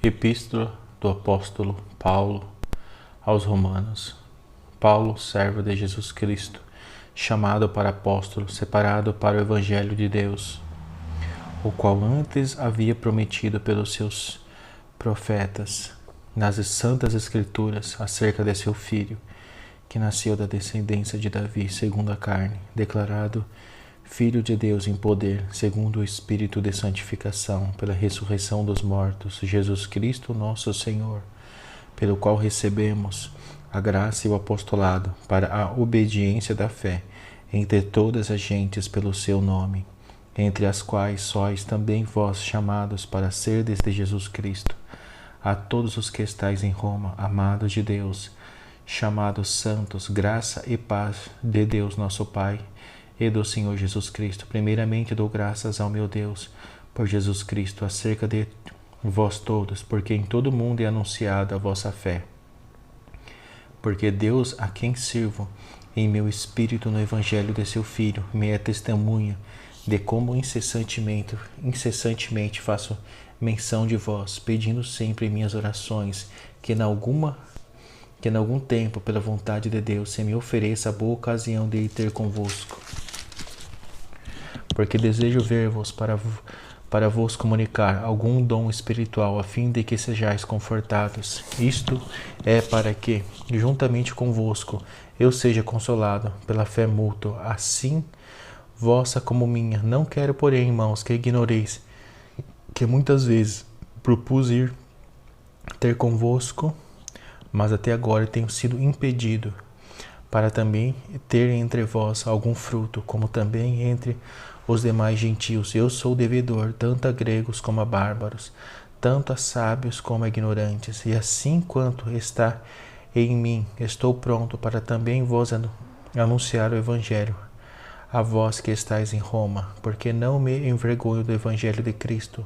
Epístola do Apóstolo Paulo aos Romanos. Paulo, servo de Jesus Cristo, chamado para apóstolo, separado para o Evangelho de Deus, o qual antes havia prometido pelos seus profetas nas santas Escrituras acerca de seu filho, que nasceu da descendência de Davi segundo a carne, declarado Filho de Deus em poder, segundo o Espírito de santificação, pela ressurreição dos mortos, Jesus Cristo nosso Senhor, pelo qual recebemos a graça e o apostolado para a obediência da fé entre todas as gentes pelo seu nome, entre as quais sois também vós chamados para serdes de Jesus Cristo. A todos os que estáis em Roma, amados de Deus, chamados santos, graça e paz de Deus nosso Pai e do Senhor Jesus Cristo. Primeiramente dou graças ao meu Deus por Jesus Cristo acerca de vós todos, porque em todo o mundo é anunciada a vossa fé. Porque Deus, a quem sirvo em meu espírito no Evangelho de seu Filho, me é testemunha de como incessantemente faço menção de vós, pedindo sempre em minhas orações que em algum tempo, pela vontade de Deus, se me ofereça a boa ocasião de ir ter convosco. Porque desejo ver-vos para vos comunicar algum dom espiritual, a fim de que sejais confortados. Isto é para que, juntamente convosco, eu seja consolado pela fé mútua, assim vossa como minha. Não quero, porém, irmãos, que ignoreis que muitas vezes propus ir ter convosco, mas até agora tenho sido impedido, para também ter entre vós algum fruto, como também entre os demais gentios. Eu sou devedor tanto a gregos como a bárbaros, tanto a sábios como a ignorantes, e assim quanto está em mim, estou pronto para também vos anunciar o Evangelho, a vós que estáis em Roma, porque não me envergonho do Evangelho de Cristo,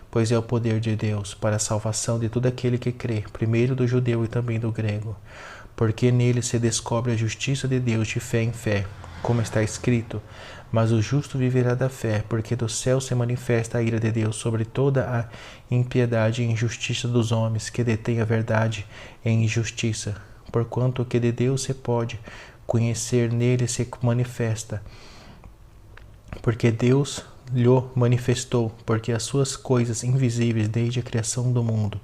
pois é o poder de Deus para a salvação de todo aquele que crê, primeiro do judeu e também do grego, porque nele se descobre a justiça de Deus de fé em fé, como está escrito, mas o justo viverá da fé, porque do céu se manifesta a ira de Deus sobre toda a impiedade e injustiça dos homens que detêm a verdade em injustiça, porquanto o que de Deus se pode conhecer nele se manifesta, porque Deus lhe manifestou, porque as suas coisas invisíveis desde a criação do mundo,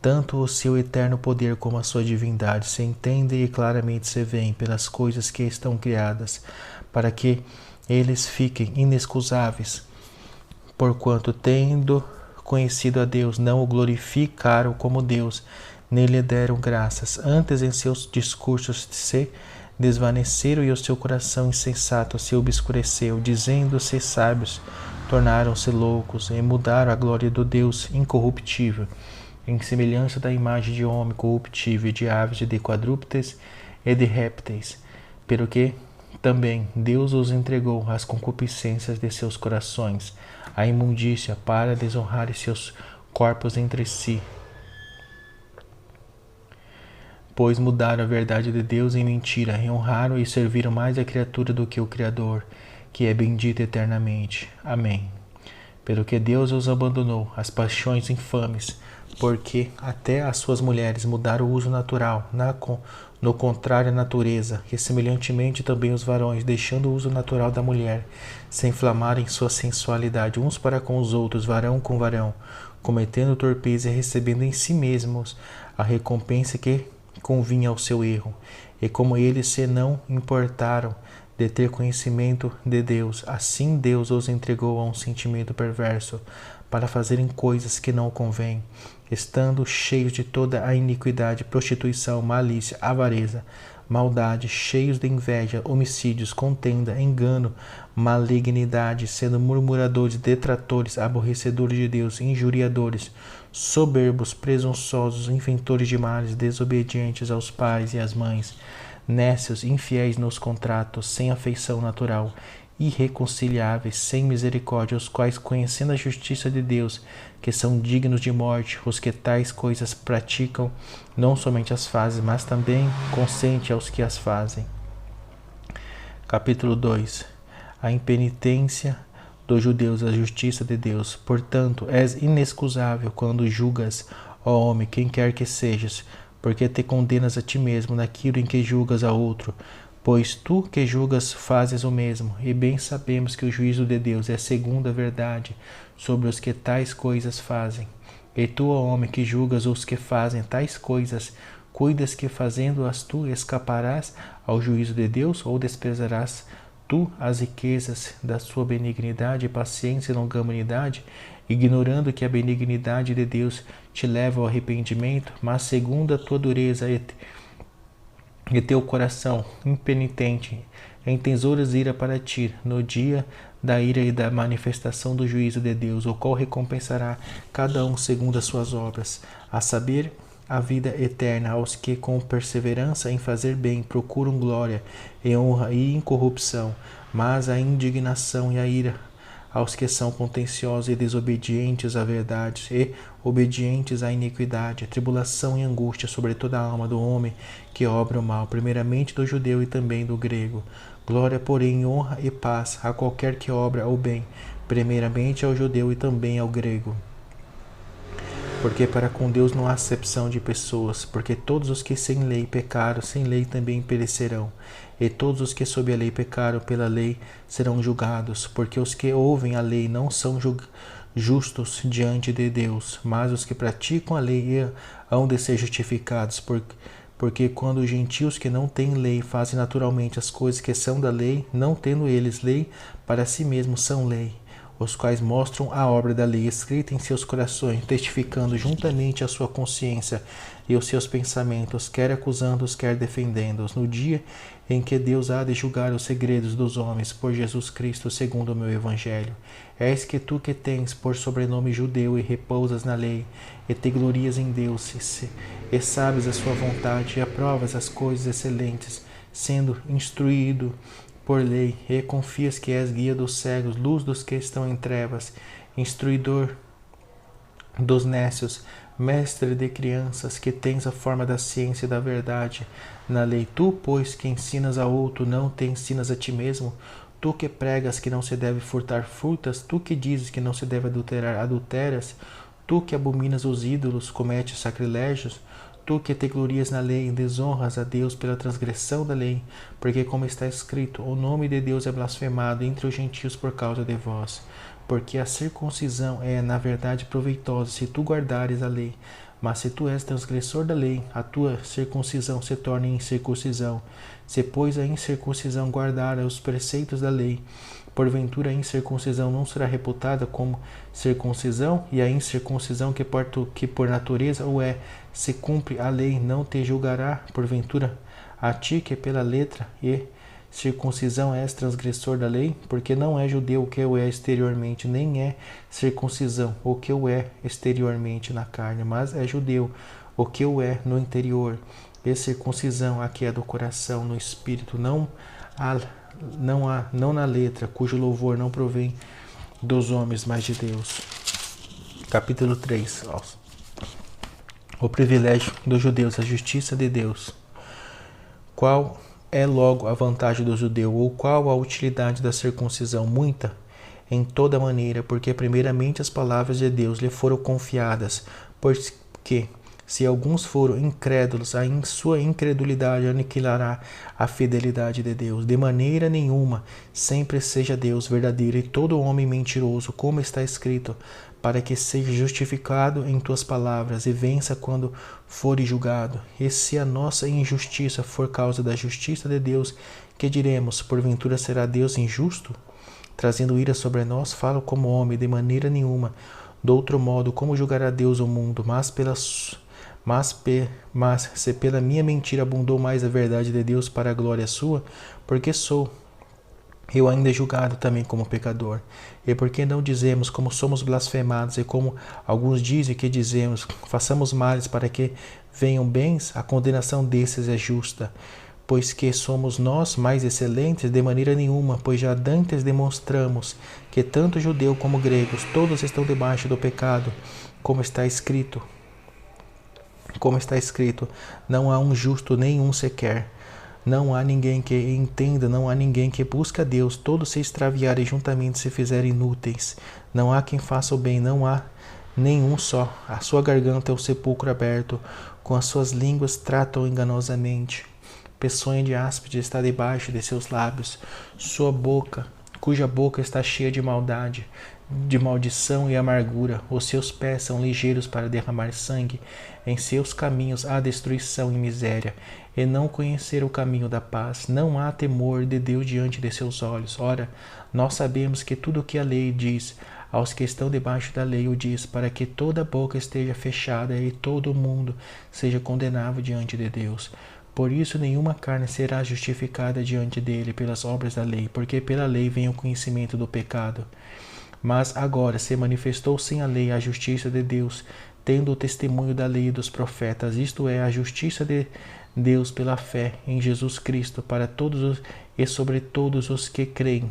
tanto o seu eterno poder como a sua divindade, se entendem e claramente se veem pelas coisas que estão criadas, para que eles fiquem inexcusáveis, porquanto, tendo conhecido a Deus, não o glorificaram como Deus, nem lhe deram graças, antes em seus discursos se desvaneceram e o seu coração insensato se obscureceu, dizendo-se sábios, tornaram-se loucos e mudaram a glória do Deus incorruptível, em semelhança da imagem de homem corruptível, de aves, de quadrúpedes e de répteis, pelo que também Deus os entregou às concupiscências de seus corações, à imundícia, para desonrarem seus corpos entre si, pois mudaram a verdade de Deus em mentira, e honraram e serviram mais a criatura do que o Criador, que é bendito eternamente. Amém. Pelo que Deus os abandonou às paixões infames, porque até as suas mulheres mudaram o uso natural, no contrário à natureza, e semelhantemente também os varões, deixando o uso natural da mulher, se inflamarem sua sensualidade uns para com os outros, varão com varão, cometendo torpeza e recebendo em si mesmos a recompensa que convinha ao seu erro. E como eles se não importaram de ter conhecimento de Deus, assim Deus os entregou a um sentimento perverso, para fazerem coisas que não convêm, estando cheios de toda a iniquidade, prostituição, malícia, avareza, maldade, cheios de inveja, homicídios, contenda, engano, malignidade, sendo murmuradores, detratores, aborrecedores de Deus, injuriadores, soberbos, presunçosos, inventores de males, desobedientes aos pais e às mães, nécios, infiéis nos contratos, sem afeição natural, irreconciliáveis, sem misericórdia, os quais, conhecendo a justiça de Deus, que são dignos de morte, os que tais coisas praticam, não somente as fazem, mas também consente aos que as fazem. Capítulo 2. A impenitência dos judeus, a justiça de Deus. Portanto, és inexcusável quando julgas ó homem, quem quer que sejas, porque te condenas a ti mesmo naquilo em que julgas a outro, pois tu que julgas fazes o mesmo, e bem sabemos que o juízo de Deus é segundo a verdade sobre os que tais coisas fazem. E tu, ó homem, que julgas os que fazem tais coisas, cuidas que fazendo-as tu escaparás ao juízo de Deus, ou desprezarás tu as riquezas da sua benignidade, paciência e longanimidade, ignorando que a benignidade de Deus te leva ao arrependimento, mas segundo a tua dureza e teu coração impenitente entesouras ira para ti no dia da ira e da manifestação do juízo de Deus, o qual recompensará cada um segundo as suas obras, a saber, a vida eterna aos que com perseverança em fazer bem procuram glória e honra e incorrupção, mas a indignação e a ira aos que são contenciosos e desobedientes à verdade e obedientes à iniquidade, tribulação e angústia sobre toda a alma do homem que obra o mal, primeiramente do judeu e também do grego. Glória, porém, honra e paz a qualquer que obra o bem, primeiramente ao judeu e também ao grego. Porque para com Deus não há acepção de pessoas, porque todos os que sem lei pecaram, sem lei também perecerão. E todos os que sob a lei pecaram pela lei serão julgados, porque os que ouvem a lei não são justos diante de Deus, mas os que praticam a lei hão de ser justificados, porque quando os gentios que não têm lei fazem naturalmente as coisas que são da lei, não tendo eles lei, para si mesmos são lei, os quais mostram a obra da lei escrita em seus corações, testificando juntamente a sua consciência e os seus pensamentos, quer acusando-os, quer defendendo-os, no dia em que Deus há de julgar os segredos dos homens, por Jesus Cristo, segundo o meu evangelho. És que tu que tens por sobrenome judeu e repousas na lei, e te glorias em Deus, e sabes a sua vontade, e aprovas as coisas excelentes, sendo instruído por lei, e confias que és guia dos cegos, luz dos que estão em trevas, instruidor dos nécios, mestre de crianças, que tens a forma da ciência e da verdade na lei. Tu, pois, que ensinas a outro, não te ensinas a ti mesmo? Tu que pregas que não se deve furtar, furtas? Tu que dizes que não se deve adulterar, adulteras? Tu que abominas os ídolos, cometes sacrilégios? Tu que te glorias na lei, desonras a Deus pela transgressão da lei, porque como está escrito, o nome de Deus é blasfemado entre os gentios por causa de vós. Porque a circuncisão é, na verdade, proveitosa se tu guardares a lei. Mas se tu és transgressor da lei, a tua circuncisão se torna incircuncisão. Se, pois, a incircuncisão guardar os preceitos da lei, porventura a incircuncisão não será reputada como circuncisão, e a incircuncisão que por natureza o é, se cumpre a lei, não te julgará, porventura, a ti que pela letra e circuncisão és transgressor da lei, porque não é judeu o que o é exteriormente, nem é circuncisão o que o é exteriormente na carne, mas é judeu o que o é no interior. E circuncisão a que é do coração, no espírito, não na letra, cujo louvor não provém dos homens, mas de Deus. Capítulo 3. O privilégio dos judeus, a justiça de Deus. Qual é logo a vantagem do judeu, ou qual a utilidade da circuncisão? Muita, em toda maneira, porque primeiramente as palavras de Deus lhe foram confiadas, porque se alguns foram incrédulos, a sua incredulidade aniquilará a fidelidade de Deus. De maneira nenhuma, sempre seja Deus verdadeiro e todo homem mentiroso, como está escrito, para que seja justificado em tuas palavras e vença quando fores julgado. E se a nossa injustiça for causa da justiça de Deus, que diremos? Porventura será Deus injusto? Trazendo ira sobre nós, falo como homem, de maneira nenhuma. Do outro modo, como julgará Deus o mundo? Mas se pela minha mentira abundou mais a verdade de Deus para a glória sua, porque sou eu ainda julgado também como pecador. E por que não dizemos como somos blasfemados, e como alguns dizem que dizemos, façamos males para que venham bens? A condenação desses é justa. Pois que somos nós mais excelentes? De maneira nenhuma, pois já dantes demonstramos que tanto judeu como gregos, todos estão debaixo do pecado, como está escrito, não há um justo nenhum sequer. Não há ninguém que entenda, não há ninguém que busque a Deus. Todos se extraviarem, juntamente se fizerem inúteis. Não há quem faça o bem, não há nenhum só. A sua garganta é um sepulcro aberto, com as suas línguas tratam enganosamente. Peçonha de áspide está debaixo de seus lábios, cuja boca está cheia de maldade, de maldição e amargura. Os seus pés são ligeiros para derramar sangue. Em seus caminhos há destruição e miséria, e não conhecer o caminho da paz. Não há temor de Deus diante de seus olhos. Ora, nós sabemos que tudo o que a lei diz, aos que estão debaixo da lei o diz, para que toda boca esteja fechada e todo mundo seja condenável diante de Deus. Por isso nenhuma carne será justificada diante dele pelas obras da lei, porque pela lei vem o conhecimento do pecado. Mas agora se manifestou sem a lei a justiça de Deus, tendo o testemunho da lei e dos profetas, isto é, a justiça de Deus pela fé em Jesus Cristo, para todos e sobre todos os que creem.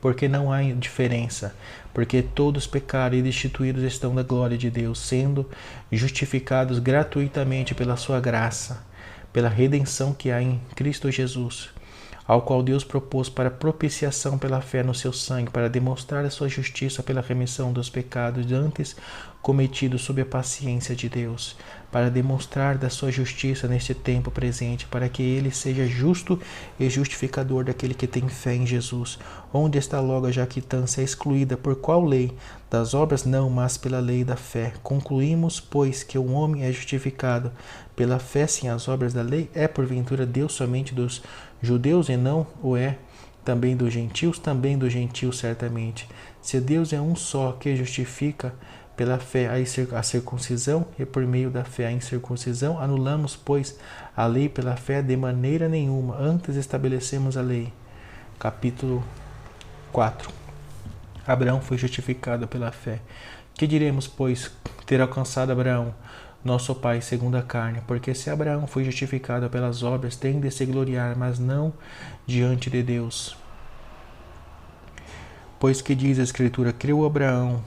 Porque não há diferença, porque todos pecaram e destituídos estão da glória de Deus, sendo justificados gratuitamente pela sua graça, pela redenção que há em Cristo Jesus, ao qual Deus propôs para propiciação pela fé no seu sangue, para demonstrar a sua justiça pela remissão dos pecados antes cometidos sob a paciência de Deus, para demonstrar da sua justiça neste tempo presente, para que ele seja justo e justificador daquele que tem fé em Jesus. Onde está logo a jactância excluída? Por qual lei? Das obras não, mas pela lei da fé. Concluímos, pois, que o homem é justificado pela fé sem as obras da lei? É porventura Deus somente dos judeus e não o é também dos gentios? Também dos gentios, certamente. Se Deus é um só que justifica pela fé a circuncisão e por meio da fé a incircuncisão, anulamos, pois, a lei pela fé de maneira nenhuma, antes estabelecemos a lei. Capítulo 4. Abraão foi justificado pela fé. Que diremos, pois, ter alcançado Abraão, nosso pai segundo a carne? Porque se Abraão foi justificado pelas obras, tem de se gloriar, mas não diante de Deus. Pois que diz a Escritura, creu Abraão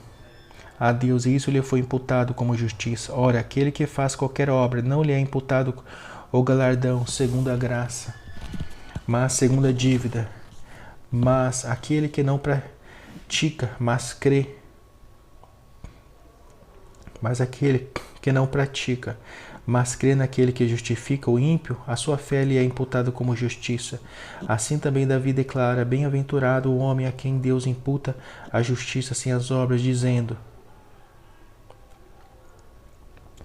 a Deus, e isso lhe foi imputado como justiça. Ora, aquele que faz qualquer obra, não lhe é imputado o galardão segundo a graça, mas segundo a dívida. Mas aquele que não pratica, mas crê, naquele que justifica o ímpio, a sua fé lhe é imputada como justiça. Assim também Davi declara, bem-aventurado o homem a quem Deus imputa a justiça sem as obras, dizendo,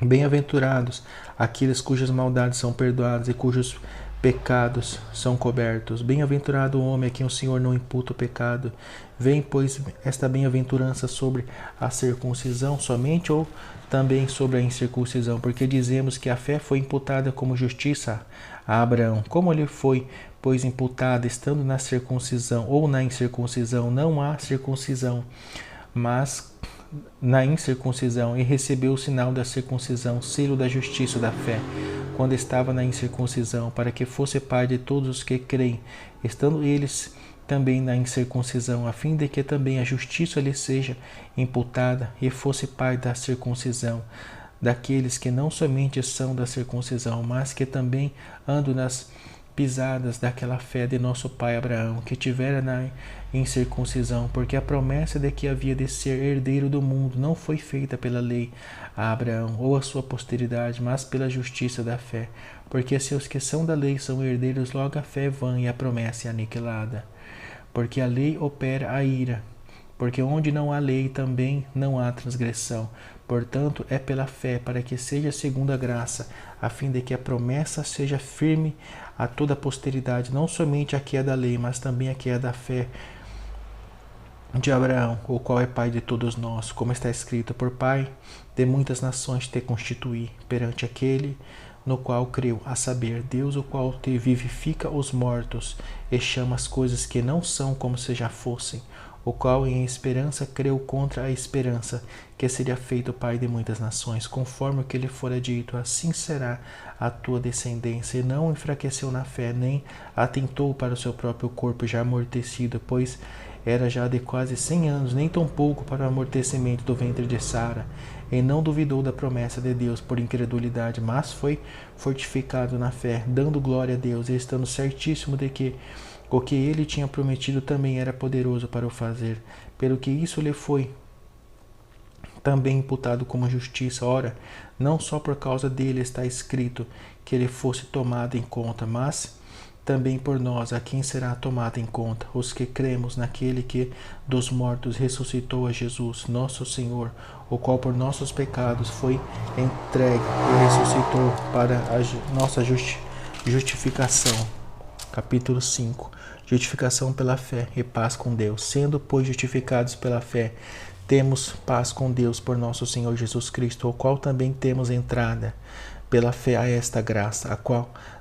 bem-aventurados aqueles cujas maldades são perdoadas e cujos pecados são cobertos. Bem-aventurado o homem a quem o Senhor não imputa o pecado. Vem, pois, esta bem-aventurança sobre a circuncisão somente ou também sobre a incircuncisão? Porque dizemos que a fé foi imputada como justiça a Abraão. Como lhe foi, pois, imputada estando na circuncisão ou na incircuncisão? Não há circuncisão, mas na incircuncisão, e recebeu o sinal da circuncisão, selo da justiça da fé, quando estava na incircuncisão, para que fosse pai de todos os que creem, estando eles também na incircuncisão, a fim de que também a justiça lhe seja imputada, e fosse pai da circuncisão, daqueles que não somente são da circuncisão, mas que também andam nas pisadas daquela fé de nosso pai Abraão, que tivera na incircuncisão, porque a promessa de que havia de ser herdeiro do mundo não foi feita pela lei a Abraão ou a sua posteridade, mas pela justiça da fé. Porque se os que são da lei são herdeiros, logo a fé é vã e a promessa é aniquilada. Porque a lei opera a ira, porque onde não há lei também não há transgressão. Portanto, é pela fé, para que seja segundo a graça, a fim de que a promessa seja firme a toda a posteridade, não somente a que é da lei, mas também a que é da fé de Abraão, o qual é pai de todos nós, como está escrito, por pai de muitas nações te constituí, perante aquele no qual creu, a saber, Deus, o qual te vivifica os mortos e chama as coisas que não são como se já fossem, o qual em esperança creu contra a esperança, que seria feito pai de muitas nações, conforme o que lhe fora dito, assim será a tua descendência, e não enfraqueceu na fé, nem atentou para o seu próprio corpo já amortecido, pois era já de quase 100 anos, nem tampouco para o amortecimento do ventre de Sara, e não duvidou da promessa de Deus por incredulidade, mas foi fortificado na fé, dando glória a Deus, e estando certíssimo de que o que ele tinha prometido também era poderoso para o fazer, pelo que isso lhe foi também imputado como justiça. Ora, não só por causa dele está escrito que ele fosse tomado em conta, mas também por nós, a quem será tomado em conta, os que cremos naquele que dos mortos ressuscitou a Jesus, nosso Senhor, o qual por nossos pecados foi entregue e ressuscitou para a nossa justificação. Capítulo 5. Justificação pela fé e paz com Deus. Sendo, pois, justificados pela fé, temos paz com Deus por nosso Senhor Jesus Cristo, ao qual também temos entrada pela fé a esta graça,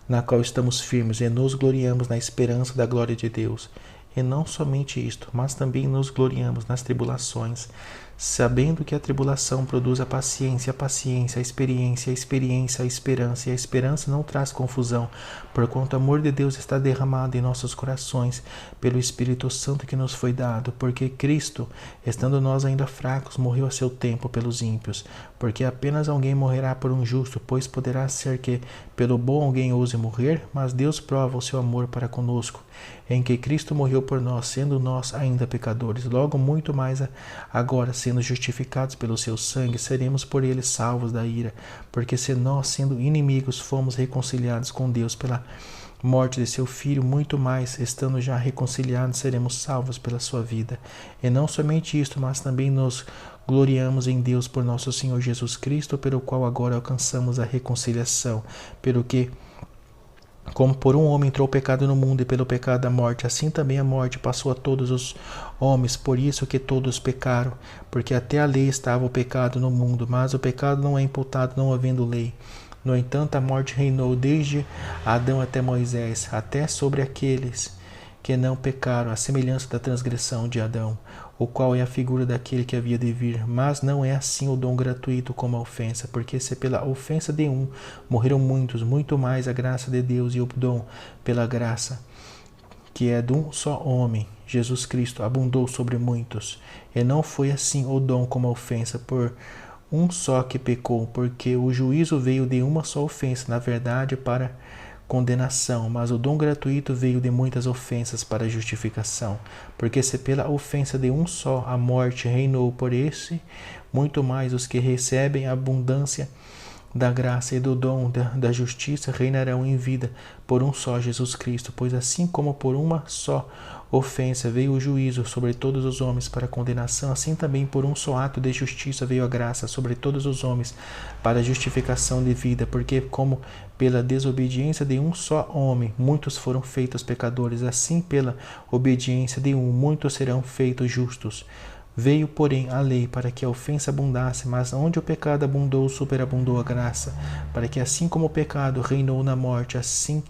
na qual estamos firmes e nos gloriamos na esperança da glória de Deus. E não somente isto, mas também nos gloriamos nas tribulações, sabendo que a tribulação produz a paciência, a experiência, a esperança, e a esperança não traz confusão, porquanto o amor de Deus está derramado em nossos corações pelo Espírito Santo que nos foi dado, porque Cristo, estando nós ainda fracos, morreu a seu tempo pelos ímpios, porque apenas alguém morrerá por um justo, pois poderá ser que pelo bom alguém ouse morrer, mas Deus prova o seu amor para conosco, em que Cristo morreu por nós, sendo nós ainda pecadores. Logo, muito mais agora, sendo justificados pelo seu sangue, seremos por ele salvos da ira. Porque se nós, sendo inimigos, fomos reconciliados com Deus pela morte de seu Filho, muito mais, estando já reconciliados, seremos salvos pela sua vida. E não somente isto, mas também nos gloriamos em Deus por nosso Senhor Jesus Cristo, pelo qual agora alcançamos a reconciliação, pelo que como por um homem entrou o pecado no mundo e pelo pecado a morte, assim também a morte passou a todos os homens, por isso que todos pecaram, porque até a lei estava o pecado no mundo, mas o pecado não é imputado não havendo lei. No entanto, a morte reinou desde Adão até Moisés, até sobre aqueles que não pecaram, a semelhança da transgressão de Adão, o qual é a figura daquele que havia de vir. Mas não é assim o dom gratuito como a ofensa, porque se pela ofensa de um morreram muitos, muito mais a graça de Deus e o dom pela graça, que é de um só homem, Jesus Cristo, abundou sobre muitos. E não foi assim o dom como a ofensa, por um só que pecou, porque o juízo veio de uma só ofensa, na verdade, para condenação, mas o dom gratuito veio de muitas ofensas para justificação, porque se pela ofensa de um só a morte reinou por esse, muito mais os que recebem a abundância da graça e do dom da justiça reinarão em vida por um só Jesus Cristo, pois assim como por uma só ofensa veio o juízo sobre todos os homens para condenação, assim também por um só ato de justiça veio a graça sobre todos os homens para justificação de vida, porque como pela desobediência de um só homem muitos foram feitos pecadores, assim pela obediência de um muitos serão feitos justos. Veio, porém, a lei para que a ofensa abundasse, mas onde o pecado abundou, superabundou a graça, para que assim como o pecado reinou na morte, assim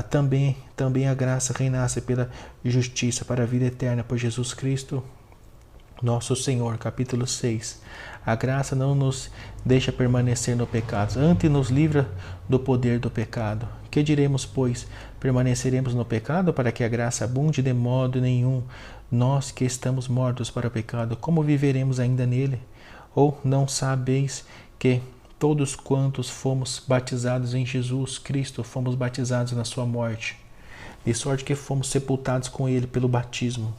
também a graça reinasse pela justiça para a vida eterna por Jesus Cristo, nosso Senhor. Capítulo 6. A graça não nos deixa permanecer no pecado, antes nos livra do poder do pecado. Que diremos, pois? Permaneceremos no pecado para que a graça abunde? De modo nenhum. Nós que estamos mortos para o pecado, como viveremos ainda nele? Ou não sabeis que todos quantos fomos batizados em Jesus Cristo, fomos batizados na sua morte, de sorte que fomos sepultados com ele pelo batismo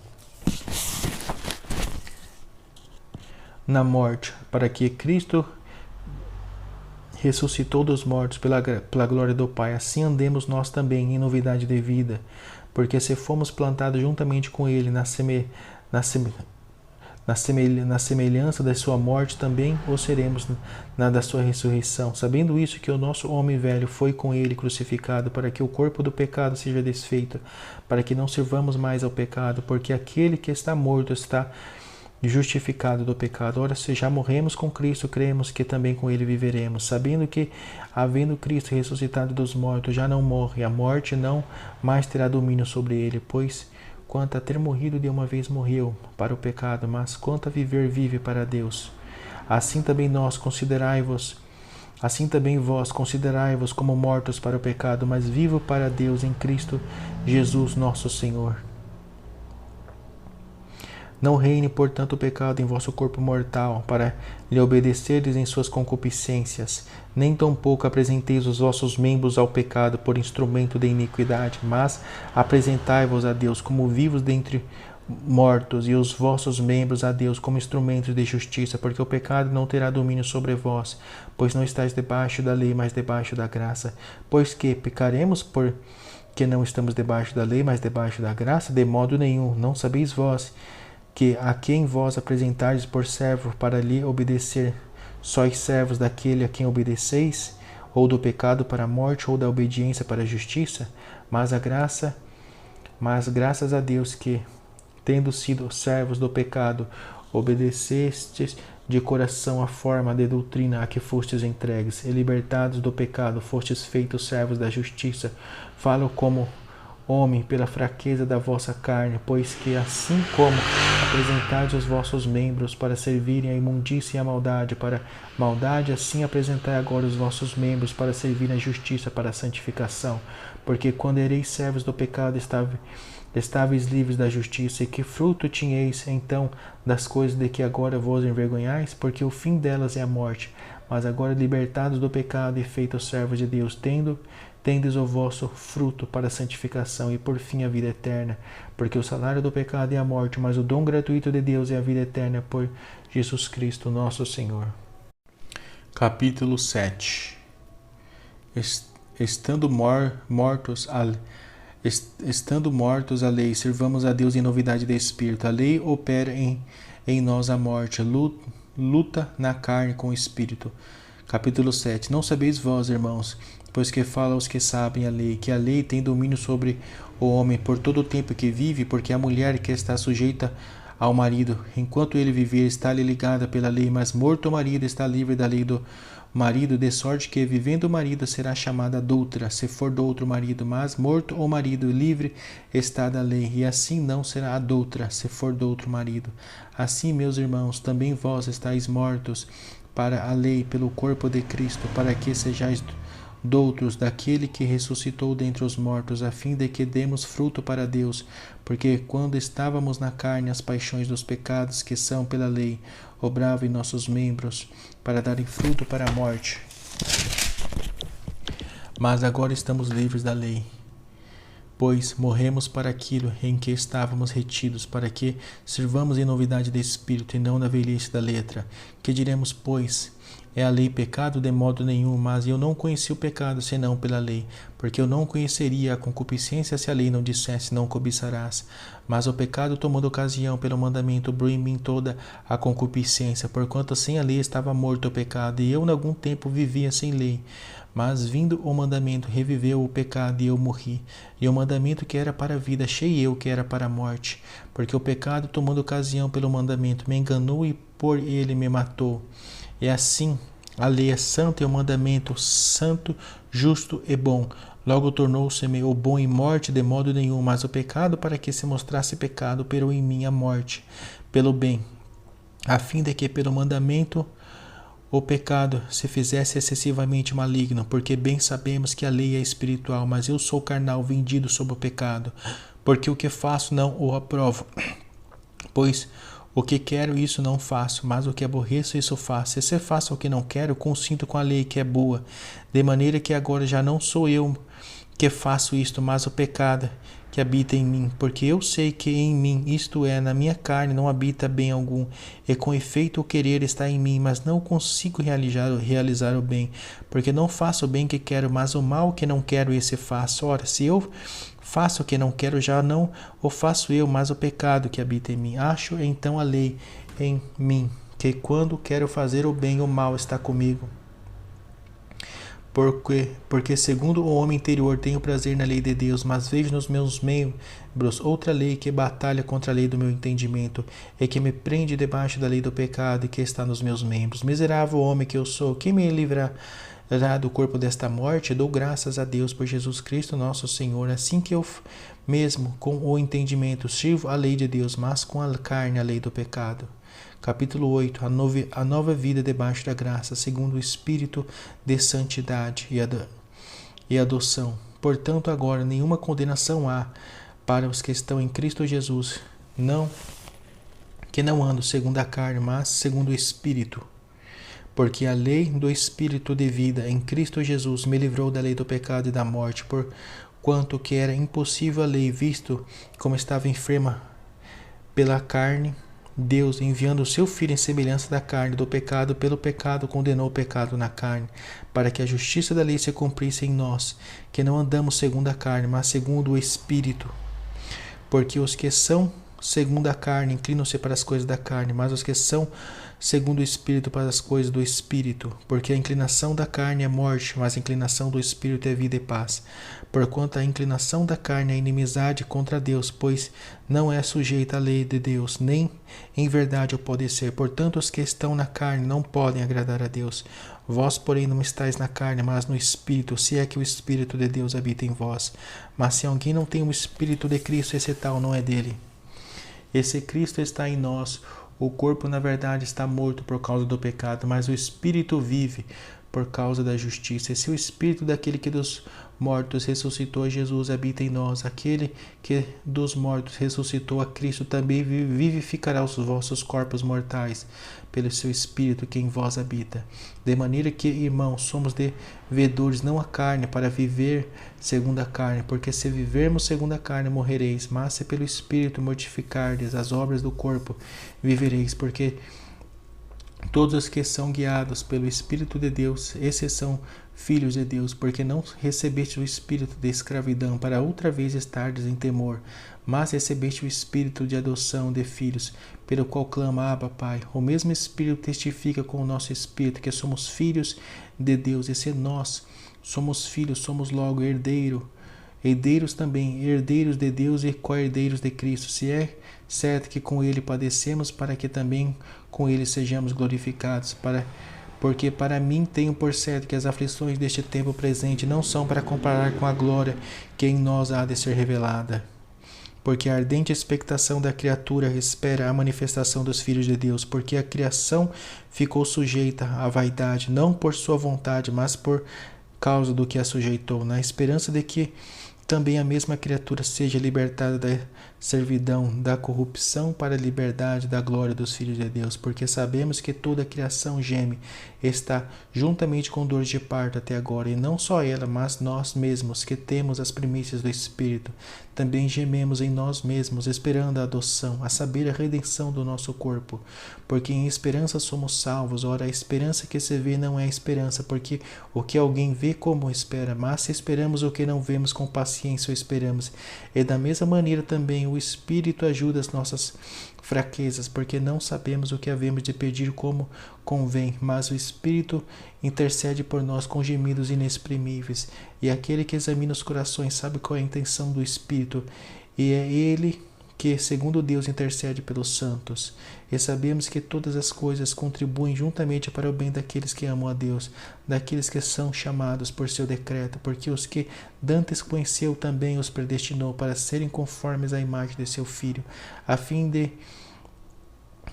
na morte, para que Cristo ressuscitou dos mortos pela glória do Pai, assim andemos nós também em novidade de vida, porque se fomos plantados juntamente com ele na semelhança da sua morte, também o seremos na da sua ressurreição, sabendo isso, que o nosso homem velho foi com ele crucificado, para que o corpo do pecado seja desfeito, para que não sirvamos mais ao pecado, porque aquele que está morto está justificado do pecado. Ora, se já morremos com Cristo, cremos que também com ele viveremos, sabendo que, havendo Cristo ressuscitado dos mortos, já não morre, a morte não mais terá domínio sobre ele, pois quanto a ter morrido de uma vez morreu para o pecado, mas quanto a viver, vive para Deus. Assim também vós considerai-vos como mortos para o pecado, mas vivos para Deus em Cristo Jesus nosso Senhor. Não reine, portanto, o pecado em vosso corpo mortal, para lhe obedecerdes em suas concupiscências, nem tampouco apresenteis os vossos membros ao pecado por instrumento de iniquidade, mas apresentai-vos a Deus como vivos dentre mortos e os vossos membros a Deus como instrumentos de justiça, porque o pecado não terá domínio sobre vós, pois não estáis debaixo da lei, mas debaixo da graça. Pois que pecaremos porque não estamos debaixo da lei, mas debaixo da graça? De modo nenhum. Não sabeis vós que a quem vós apresentais por servo para lhe obedecer, sois servos daquele a quem obedeceis, ou do pecado para a morte, ou da obediência para a justiça? Mas graças a Deus que, tendo sido servos do pecado, obedecestes de coração a forma de doutrina a que fostes entregues, e libertados do pecado, fostes feitos servos da justiça. Falo como homem pela fraqueza da vossa carne, pois que assim como apresentais os vossos membros para servirem à imundícia e à maldade, para maldade, assim apresentai agora os vossos membros para servir à justiça, para a santificação. Porque quando ereis servos do pecado, estáveis livres da justiça, e que fruto tinhais então das coisas de que agora vos envergonhais? Porque o fim delas é a morte. Mas agora, libertados do pecado e feitos servos de Deus, tendes o vosso fruto para a santificação e por fim a vida eterna. Porque o salário do pecado é a morte, mas o dom gratuito de Deus é a vida eterna por Jesus Cristo nosso Senhor. Capítulo 7. Estando mortos à lei, servamos a Deus em novidade de espírito. A lei opera em nós a morte, luta na carne com o espírito. Capítulo 7. Não sabeis vós, irmãos, pois que fala aos que sabem a lei, que a lei tem domínio sobre o homem por todo o tempo que vive, porque a mulher que está sujeita ao marido, enquanto ele viver, está-lhe ligada pela lei, mas morto o marido está livre da lei do marido, de sorte que, vivendo o marido, será chamada adúltera, se for do outro marido, mas morto o marido, livre está da lei, e assim não será adúltera, se for do outro marido. Assim, meus irmãos, também vós estáis mortos para a lei pelo corpo de Cristo, para que sejais doutros daquele que ressuscitou dentre os mortos, a fim de que demos fruto para Deus, porque quando estávamos na carne, as paixões dos pecados que são pela lei obravam em nossos membros para darem fruto para a morte. Mas agora estamos livres da lei, pois morremos para aquilo em que estávamos retidos, para que sirvamos em novidade de espírito e não na velhice da letra. Que diremos, pois? É a lei pecado? De modo nenhum, mas eu não conheci o pecado senão pela lei, porque eu não conheceria a concupiscência se a lei não dissesse, não cobiçarás. Mas o pecado, tomando ocasião pelo mandamento, abriu em mim toda a concupiscência, porquanto sem a lei estava morto o pecado, e eu em algum tempo vivia sem lei. Mas vindo o mandamento, reviveu o pecado, e eu morri. E o mandamento que era para a vida, achei eu que era para a morte. Porque o pecado, tomando ocasião pelo mandamento, me enganou e por ele me matou. E assim, a lei é santa e o mandamento santo, justo e bom. Logo tornou-se-me o bom em morte de modo nenhum, mas o pecado, para que se mostrasse pecado, operou em mim a morte pelo bem, a fim de que pelo mandamento o pecado se fizesse excessivamente maligno, porque bem sabemos que a lei é espiritual, mas eu sou carnal, vendido sob o pecado, porque o que faço não o aprovo, pois o que quero, isso não faço, mas o que aborreço, isso faço. E se faço o que não quero, consinto com a lei que é boa, de maneira que agora já não sou eu que faço isto, mas o pecado que habita em mim, porque eu sei que em mim, isto é, na minha carne, não habita bem algum, e com efeito o querer está em mim, mas não consigo realizar o bem, porque não faço o bem que quero, mas o mal que não quero, esse faço. Ora, se eu faço o que não quero, já não o faço eu, mas o pecado que habita em mim. Acho então a lei em mim, que quando quero fazer o bem, o mal está comigo. Porque segundo o homem interior tenho prazer na lei de Deus, mas vejo nos meus membros outra lei que batalha contra a lei do meu entendimento, e que me prende debaixo da lei do pecado e que está nos meus membros. Miserável homem que eu sou, quem me livrará do corpo desta morte? Dou graças a Deus por Jesus Cristo nosso Senhor, assim que eu mesmo com o entendimento sirvo a lei de Deus, mas com a carne a lei do pecado. Capítulo 8. A nova vida debaixo da graça, segundo o Espírito de santidade e adoção. Portanto, agora nenhuma condenação há para os que estão em Cristo Jesus, que não andam segundo a carne, mas segundo o Espírito. Porque a lei do Espírito de vida em Cristo Jesus me livrou da lei do pecado e da morte, porquanto que era impossível a lei, visto como estava enferma pela carne, Deus, enviando o seu Filho em semelhança da carne, do pecado, pelo pecado, condenou o pecado na carne, para que a justiça da lei se cumprisse em nós, que não andamos segundo a carne, mas segundo o Espírito. Porque os que são segundo a carne inclinam-se para as coisas da carne, mas os que são segundo o Espírito para as coisas do Espírito. Porque a inclinação da carne é morte, mas a inclinação do Espírito é vida e paz. Porquanto a inclinação da carne é inimizade contra Deus, pois não é sujeita à lei de Deus, nem em verdade o pode ser. Portanto, os que estão na carne não podem agradar a Deus. Vós, porém, não estáis na carne, mas no Espírito, se é que o Espírito de Deus habita em vós. Mas se alguém não tem o Espírito de Cristo, esse tal não é dele. Esse Cristo está em nós. O corpo, na verdade, está morto por causa do pecado, mas o Espírito vive por causa da justiça. E se o Espírito daquele que dos mortos ressuscitou a Jesus habita em nós, aquele que dos mortos ressuscitou a Cristo também vivificará os vossos corpos mortais pelo seu Espírito que em vós habita. De maneira que, irmãos, somos devedores não à carne para viver segundo a carne, porque se vivermos segundo a carne morrereis, mas se pelo Espírito mortificardes as obras do corpo, vivereis, porque todos os que são guiados pelo Espírito de Deus, esses são filhos de Deus, porque não recebeste o espírito de escravidão para outra vez estardes em temor, mas recebeste o espírito de adoção de filhos, pelo qual clama Abba, Pai. O mesmo Espírito testifica com o nosso espírito que somos filhos de Deus, e se nós somos filhos, somos logo herdeiros também, herdeiros de Deus e co-herdeiros de Cristo, se é certo que com ele padecemos, para que também com ele sejamos glorificados. Porque para mim tenho por certo que as aflições deste tempo presente não são para comparar com a glória que em nós há de ser revelada. Porque a ardente expectação da criatura espera a manifestação dos filhos de Deus, porque a criação ficou sujeita à vaidade, não por sua vontade, mas por causa do que a sujeitou, na esperança de que também a mesma criatura seja libertada da servidão, da corrupção para a liberdade da glória dos filhos de Deus, porque sabemos que toda a criação geme, está juntamente com dores de parto até agora, e não só ela, mas nós mesmos, que temos as primícias do Espírito, também gememos em nós mesmos, esperando a adoção, a saber, a redenção do nosso corpo, porque em esperança somos salvos. Ora, a esperança que se vê não é esperança, porque o que alguém vê como espera, mas se esperamos o que não vemos, com paciência o esperamos. E da mesma maneira também o Espírito ajuda as nossas fraquezas, porque não sabemos o que havemos de pedir como convém, mas o Espírito intercede por nós com gemidos inexprimíveis. E aquele que examina os corações sabe qual é a intenção do Espírito, e é ele que, segundo Deus, intercede pelos santos. E sabemos que todas as coisas contribuem juntamente para o bem daqueles que amam a Deus, daqueles que são chamados por seu decreto, porque os que dantes conheceu também os predestinou para serem conformes à imagem de seu Filho, a fim de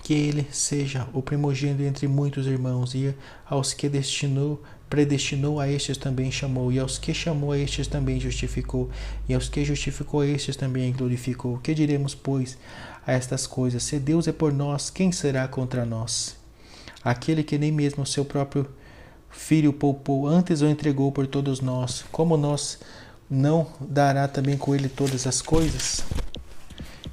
que ele seja o primogênito entre muitos irmãos. E aos que predestinou, a estes também chamou, e aos que chamou, a estes também justificou, e aos que justificou, a estes também glorificou. Que diremos, pois, a estas coisas? Se Deus é por nós, quem será contra nós? Aquele que nem mesmo o seu próprio Filho poupou, antes o entregou por todos nós, como nós não dará também com ele todas as coisas?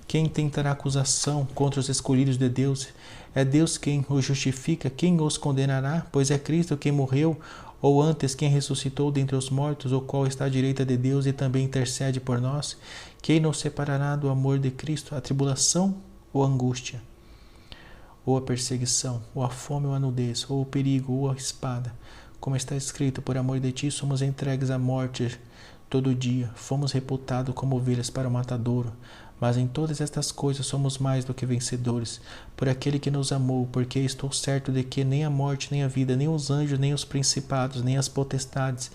Quem tentará acusação contra os escolhidos de Deus? É Deus quem os justifica. Quem os condenará? Pois é Cristo quem morreu, ou antes quem ressuscitou dentre os mortos, o qual está à direita de Deus e também intercede por nós. Quem nos separará do amor de Cristo? A tribulação ou a angústia? Ou a perseguição? Ou a fome ou a nudez? Ou o perigo ou a espada? Como está escrito, por amor de ti somos entregues à morte todo dia. Fomos reputados como ovelhas para o matadouro. Mas em todas estas coisas somos mais do que vencedores, por aquele que nos amou, porque estou certo de que nem a morte, nem a vida, nem os anjos, nem os principados, nem as potestades,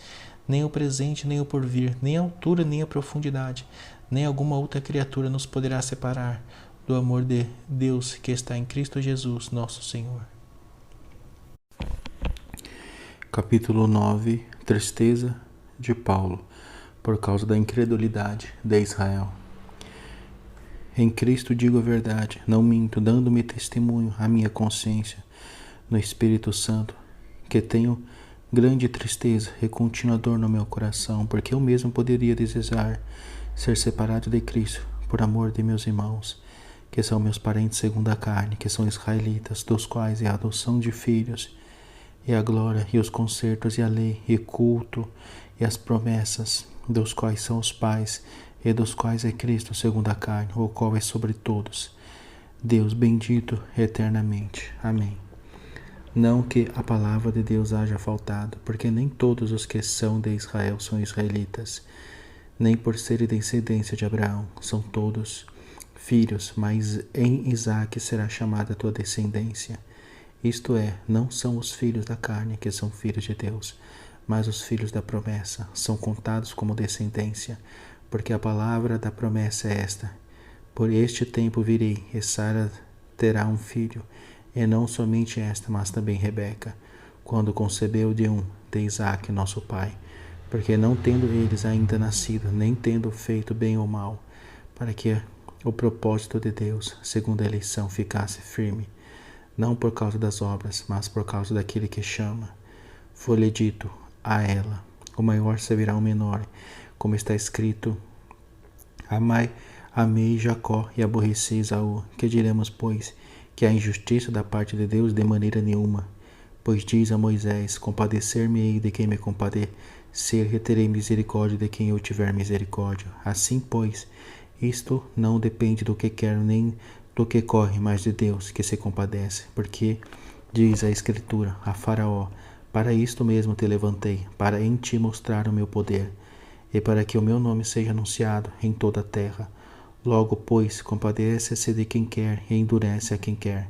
nem o presente, nem o porvir, nem a altura, nem a profundidade, nem alguma outra criatura nos poderá separar do amor de Deus que está em Cristo Jesus, nosso Senhor. Capítulo 9. Tristeza de Paulo, por causa da incredulidade de Israel. Em Cristo digo a verdade, não minto, dando-me testemunho à minha consciência, no Espírito Santo, que tenho grande tristeza e contínua dor no meu coração, porque eu mesmo poderia desejar ser separado de Cristo, por amor de meus irmãos, que são meus parentes segundo a carne, que são israelitas, dos quais é a adoção de filhos, e a glória, e os concertos, e a lei, e culto, e as promessas, dos quais são os pais, e dos quais é Cristo segundo a carne, o qual é sobre todos, Deus bendito eternamente. Amém. Não que a palavra de Deus haja faltado, porque nem todos os que são de Israel são israelitas, nem por serem descendência de Abraão, são todos filhos, mas em Isaque será chamada a tua descendência. Isto é, não são os filhos da carne que são filhos de Deus, mas os filhos da promessa são contados como descendência, porque a palavra da promessa é esta: por este tempo virei, e Sara terá um filho, e não somente esta, mas também Rebeca, quando concebeu de Isaque nosso pai, porque não tendo eles ainda nascido, nem tendo feito bem ou mal, para que o propósito de Deus, segundo a eleição, ficasse firme, não por causa das obras, mas por causa daquele que chama. Foi-lhe dito a ela: o maior servirá ao menor, como está escrito: amei Jacó e aborreci Esaú. Que diremos, pois? Que há injustiça da parte de Deus? De maneira nenhuma. Pois diz a Moisés: compadecer-me-ei de quem me compadecer, e terei misericórdia de quem eu tiver misericórdia. Assim, pois, isto não depende do que quer, nem do que corre, mas de Deus, que se compadece. Porque diz a Escritura a Faraó: para isto mesmo te levantei, para em ti mostrar o meu poder, e para que o meu nome seja anunciado em toda a terra. Logo, pois, compadece-se de quem quer e endurece a quem quer.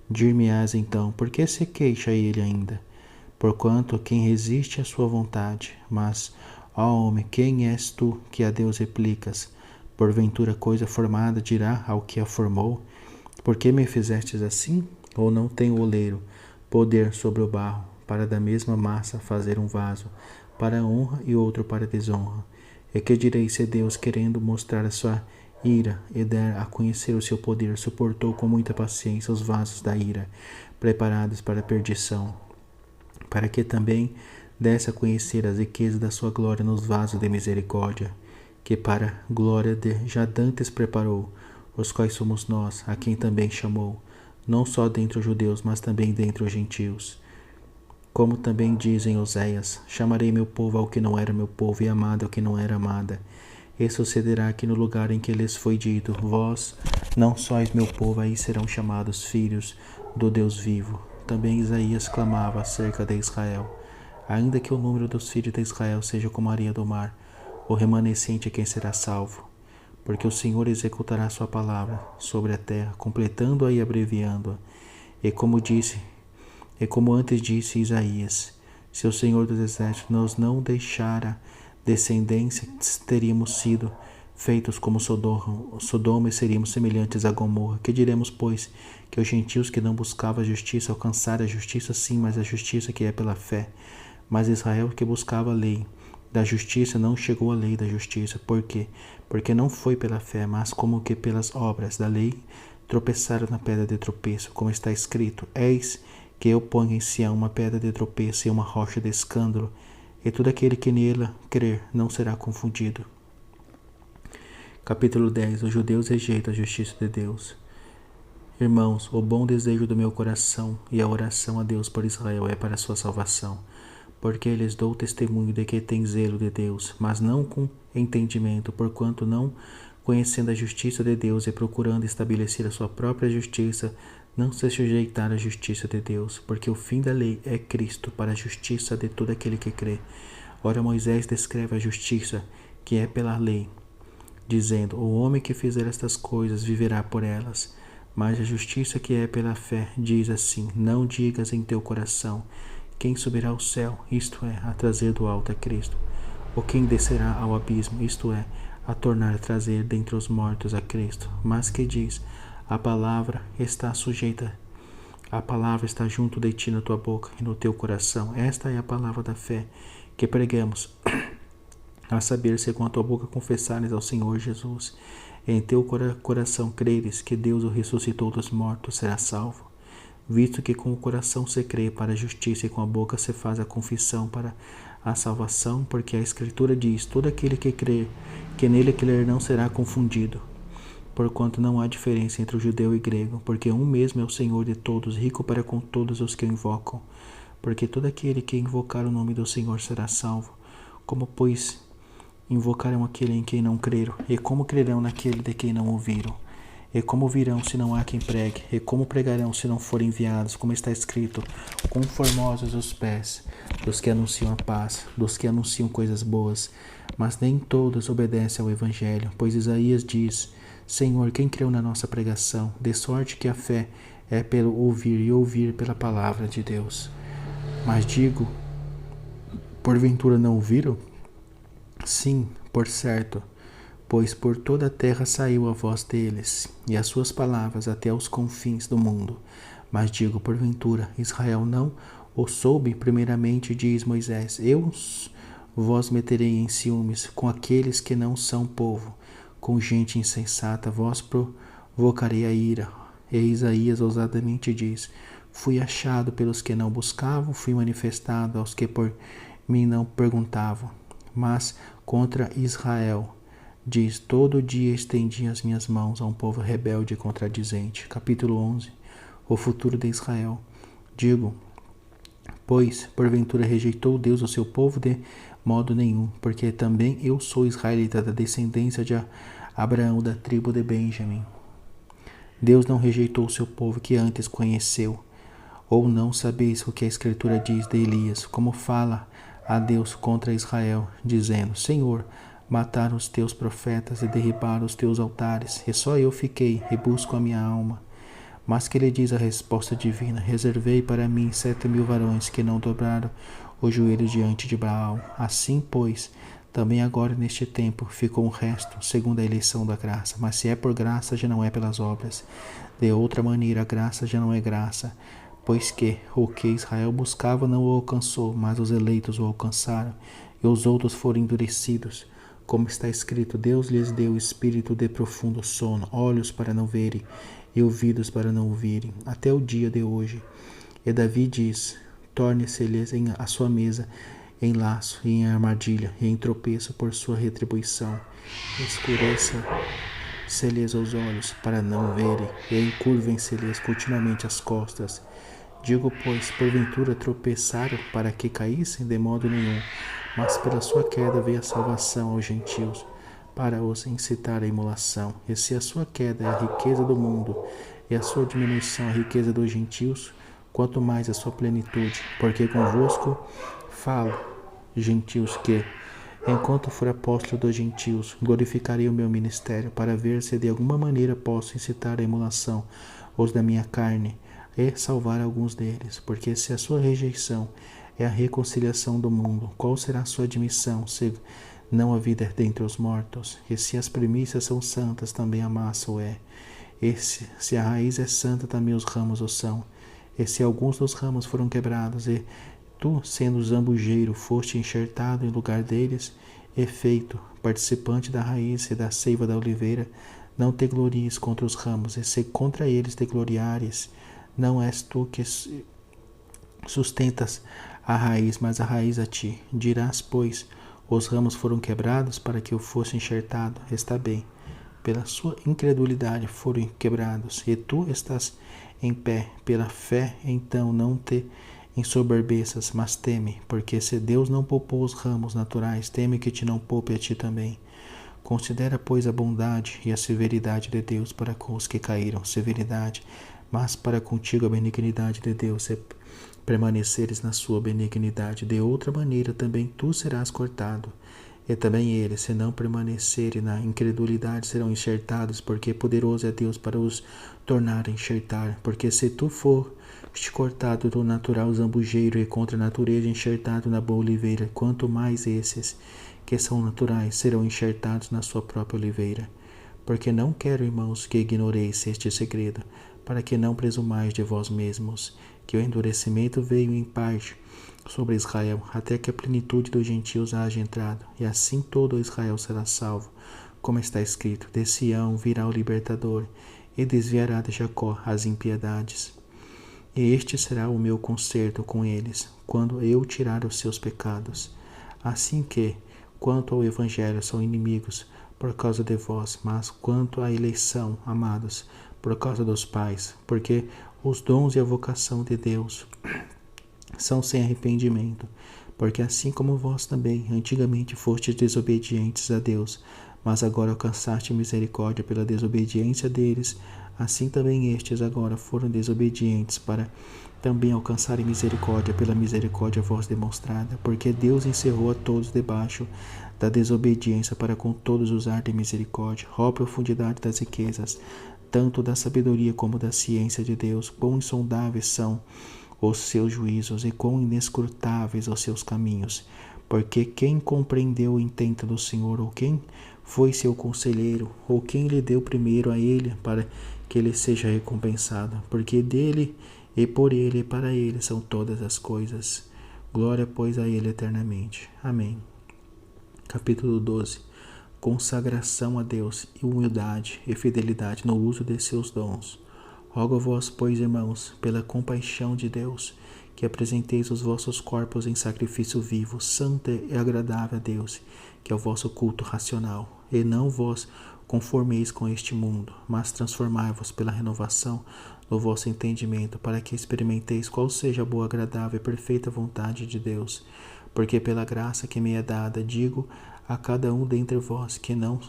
Dir-me-ás então: por que se queixa ele ainda? Porquanto quem resiste à sua vontade? Mas, ó homem, quem és tu que a Deus replicas? Porventura coisa formada dirá ao que a formou: por que me fizestes assim? Ou não tem o oleiro poder sobre o barro, para da mesma massa fazer um vaso, para honra e outro para desonra? E que direi se Deus, querendo mostrar a sua ira e dar a conhecer o seu poder, suportou com muita paciência os vasos da ira, preparados para a perdição, para que também desse a conhecer as riquezas da sua glória nos vasos de misericórdia, que para glória já dantes preparou, os quais somos nós, a quem também chamou, não só dentre os judeus, mas também dentre os gentios. Como também dizem Oséias: chamarei meu povo ao que não era meu povo, e amada ao que não era amada. E sucederá que no lugar em que lhes foi dito: vós não sois meu povo, aí serão chamados filhos do Deus vivo. Também Isaías clamava acerca de Israel: ainda que o número dos filhos de Israel seja como a areia do mar, o remanescente é quem será salvo. Porque o Senhor executará sua palavra sobre a terra, completando-a e abreviando-a. E como antes disse Isaías: se o Senhor dos Exércitos nos não deixara descendência, teríamos sido feitos como Sodoma e seríamos semelhantes a Gomorra. Que diremos, pois? Que os gentios que não buscavam a justiça alcançaram a justiça, sim, mas a justiça que é pela fé. Mas Israel, que buscava a lei da justiça, não chegou à lei da justiça. Por quê? Porque não foi pela fé, mas como que pelas obras da lei, tropeçaram na pedra de tropeço, como está escrito: eis que eu ponho em Sião uma pedra de tropeço e uma rocha de escândalo, e todo aquele que nela crer não será confundido. Capítulo 10. Os judeus rejeitam a justiça de Deus. Irmãos, o bom desejo do meu coração e a oração a Deus por Israel é para a sua salvação, porque lhes dou testemunho de que tem zelo de Deus, mas não com entendimento, porquanto não conhecendo a justiça de Deus e procurando estabelecer a sua própria justiça, não se sujeitar à justiça de Deus, porque o fim da lei é Cristo para a justiça de todo aquele que crê. Ora, Moisés descreve a justiça que é pela lei, dizendo: o homem que fizer estas coisas viverá por elas. Mas a justiça que é pela fé diz assim: não digas em teu coração: quem subirá ao céu, isto é, a trazer do alto a Cristo, ou quem descerá ao abismo, isto é, a tornar a trazer dentre os mortos a Cristo. Mas que diz: a palavra está junto de ti na tua boca e no teu coração. Esta é a palavra da fé que pregamos, a saber, se com a tua boca confessares ao Senhor Jesus, e em teu coração creres que Deus o ressuscitou dos mortos, serás salvo. Visto que com o coração se crê para a justiça e com a boca se faz a confissão para a salvação, porque a Escritura diz: todo aquele que crê, que nele crer, não será confundido, porquanto não há diferença entre o judeu e grego, porque um mesmo é o Senhor de todos, rico para com todos os que o invocam. Porque todo aquele que invocar o nome do Senhor será salvo. Como, pois, invocarão aquele em quem não creram? E como crerão naquele de quem não ouviram? E como virão se não há quem pregue? E como pregarão se não forem enviados? Como está escrito: quão formosos os pés dos que anunciam a paz, dos que anunciam coisas boas. Mas nem todos obedecem ao Evangelho, pois Isaías diz: Senhor, quem creu na nossa pregação? De sorte que a fé é pelo ouvir e ouvir pela palavra de Deus. Mas digo, porventura não ouviram? Sim, por certo, pois por toda a terra saiu a voz deles, e as suas palavras até os confins do mundo. Mas digo, porventura, Israel não o soube? Primeiramente diz Moisés: eu vos meterei em ciúmes com aqueles que não são povo, com gente insensata vos provocarei a ira. E Isaías ousadamente diz: fui achado pelos que não buscavam, fui manifestado aos que por mim não perguntavam. Mas contra Israel, diz, todo dia estendi as minhas mãos a um povo rebelde e contradizente. Capítulo 11. O futuro de Israel. Digo, pois, porventura rejeitou Deus o seu povo? De modo nenhum, porque também eu sou israelita da descendência de Abraão, da tribo de Benjamim. Deus não rejeitou o seu povo que antes conheceu. Ou não sabeis o que a Escritura diz de Elias, como fala a Deus contra Israel, dizendo: Senhor, mataram os teus profetas e derribaram os teus altares, e só eu fiquei e busco a minha alma. Mas que lhe diz a resposta divina: reservei para mim 7.000 varões que não dobraram o joelho diante de Baal. Assim, pois, também agora neste tempo ficou um resto, segundo a eleição da graça. Mas se é por graça, já não é pelas obras. De outra maneira, a graça já não é graça. Pois que o que Israel buscava não o alcançou, mas os eleitos o alcançaram, e os outros foram endurecidos. Como está escrito: Deus lhes deu espírito de profundo sono, olhos para não verem e ouvidos para não ouvirem, até o dia de hoje. E Davi diz: torne-se-lhes a sua mesa em laço e em armadilha, e em tropeço por sua retribuição. Escureça-se-lhes os olhos para não verem, e encurvem-se-lhes continuamente as costas. Digo, pois, porventura tropeçaram para que caíssem? De modo nenhum, mas pela sua queda veio a salvação aos gentios, para os incitar à imolação. E se a sua queda é a riqueza do mundo, e a sua diminuição a riqueza dos gentios, quanto mais a sua plenitude, porque convosco falo, gentios, que, enquanto for apóstolo dos gentios, glorificarei o meu ministério, para ver se de alguma maneira posso incitar à emulação os da minha carne, e salvar alguns deles. Porque se a sua rejeição é a reconciliação do mundo, qual será a sua admissão, se não a vida dentre os mortos? E se as primícias são santas, também a massa o é. E se a raiz é santa, também os ramos o são. E se alguns dos ramos foram quebrados, e tu, sendo zambujeiro, foste enxertado em lugar deles, e feito participante da raiz e da seiva da oliveira, não te glories contra os ramos, e se contra eles te gloriares, não és tu que sustentas a raiz, mas a raiz a ti. Dirás, pois, os ramos foram quebrados para que eu fosse enxertado. Está bem, pela sua incredulidade foram quebrados, e tu estás em pé. Pela fé, então, não te ensoberbeças, mas teme, porque se Deus não poupou os ramos naturais, teme que te não poupe a ti também. Considera, pois, a bondade e a severidade de Deus para com os que caíram. Severidade, mas para contigo a benignidade de Deus, se permaneceres na sua benignidade. De outra maneira também tu serás cortado. E também eles, se não permanecerem na incredulidade, serão enxertados, porque poderoso é Deus para os tornar a enxertar. Porque se tu foste cortado do natural zambujeiro e contra a natureza enxertado na boa oliveira, quanto mais esses, que são naturais, serão enxertados na sua própria oliveira. Porque não quero, irmãos, que ignoreis este segredo, para que não presumais de vós mesmos, que o endurecimento veio em parte sobre Israel, até que a plenitude dos gentios haja entrado, e assim todo Israel será salvo. Como está escrito: de Sião virá o libertador, e desviará de Jacó as impiedades. E este será o meu concerto com eles, quando eu tirar os seus pecados. Assim que, quanto ao Evangelho, são inimigos, por causa de vós, mas quanto à eleição, amados, por causa dos pais, porque os dons e a vocação de Deus são sem arrependimento, porque assim como vós também antigamente fostes desobedientes a Deus, mas agora alcançaste misericórdia pela desobediência deles, assim também estes agora foram desobedientes para também alcançarem misericórdia pela misericórdia vós demonstrada, porque Deus encerrou a todos debaixo da desobediência para com todos usar de misericórdia. Ó profundidade das riquezas, tanto da sabedoria como da ciência de Deus, quão insondáveis são os seus juízos e quão inescrutáveis os seus caminhos. Porque quem compreendeu o intento do Senhor, ou quem foi seu conselheiro, ou quem lhe deu primeiro a ele para que ele seja recompensado? Porque dele e por ele e para ele são todas as coisas. Glória, pois, a ele eternamente. Amém. Capítulo 12. Consagração a Deus e humildade e fidelidade no uso de seus dons. Rogo a vós, pois, irmãos, pela compaixão de Deus, que apresenteis os vossos corpos em sacrifício vivo, santo e agradável a Deus, que é o vosso culto racional. E não vos conformeis com este mundo, mas transformai-vos pela renovação do vosso entendimento, para que experimenteis qual seja a boa, agradável e perfeita vontade de Deus. Porque pela graça que me é dada, digo a cada um dentre vós que não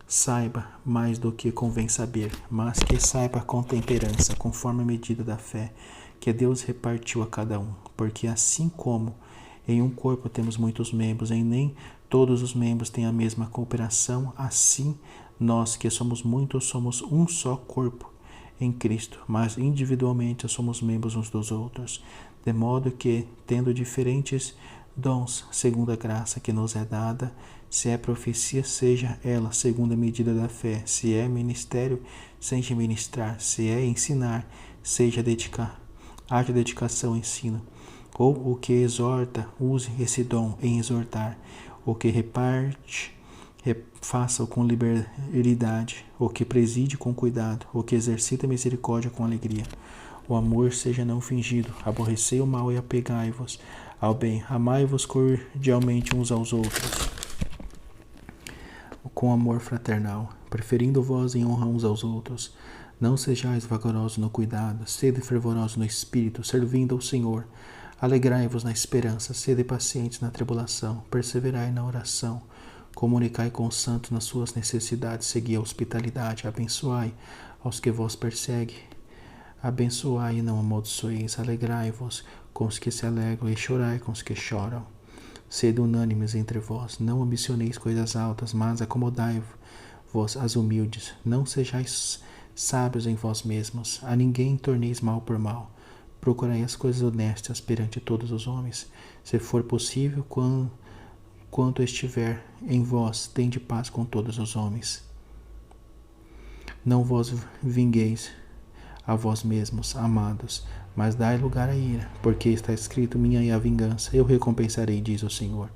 saiba mais do que convém saber, mas que saiba com temperança, conforme a medida da fé que Deus repartiu a cada um. Porque assim como em um corpo temos muitos membros, e nem todos os membros têm a mesma cooperação, assim nós que somos muitos somos um só corpo em Cristo, mas individualmente somos membros uns dos outros, de modo que, tendo diferentes dons, segundo a graça que nos é dada, se é profecia, seja ela segundo a medida da fé, se é ministério, seja ministrar, se é ensinar, seja dedicar, haja dedicação ao ensino, ou o que exorta, use esse dom em exortar, o que reparte, faça-o com liberalidade, o que preside com cuidado, o que exercita misericórdia com alegria. O amor seja não fingido, aborrecei o mal e apegai-vos ao bem, amai-vos cordialmente uns aos outros, com amor fraternal, preferindo vós em honra uns aos outros. Não sejais vagarosos no cuidado, sede fervorosos no espírito, servindo ao Senhor. Alegrai-vos na esperança, sede pacientes na tribulação, perseverai na oração. Comunicai com os santos nas suas necessidades, segui a hospitalidade, abençoai aos que vos perseguem. Abençoai e não amaldiçoeis, alegrai-vos com os que se alegram e chorai com os que choram. Sede unânimes entre vós, não ambicioneis coisas altas, mas acomodai-vos às humildes. Não sejais sábios em vós mesmos, a ninguém torneis mal por mal. Procurai as coisas honestas perante todos os homens. Se for possível, quanto estiver em vós, tende paz com todos os homens. Não vos vingueis a vós mesmos, amados, mas dai lugar à ira, porque está escrito: minha é a vingança, eu recompensarei, diz o Senhor.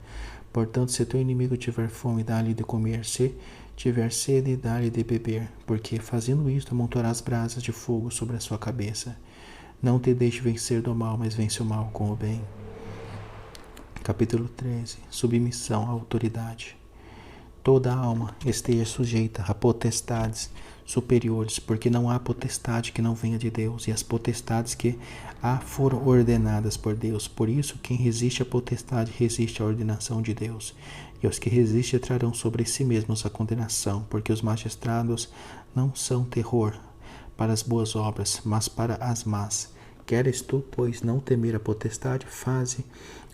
Portanto, se teu inimigo tiver fome, dá-lhe de comer, se tiver sede, dá-lhe de beber, porque fazendo isto amontoarás brasas de fogo sobre a sua cabeça. Não te deixe vencer do mal, mas vence o mal com o bem. Capítulo 13. Submissão à autoridade. Toda a alma esteja sujeita a potestades superiores, porque não há potestade que não venha de Deus, e as potestades que há foram ordenadas por Deus. Por isso, quem resiste à potestade resiste à ordenação de Deus, e os que resistem trarão sobre si mesmos a condenação, porque os magistrados não são terror para as boas obras, mas para as más. Queres tu, pois, não temer a potestade? Faze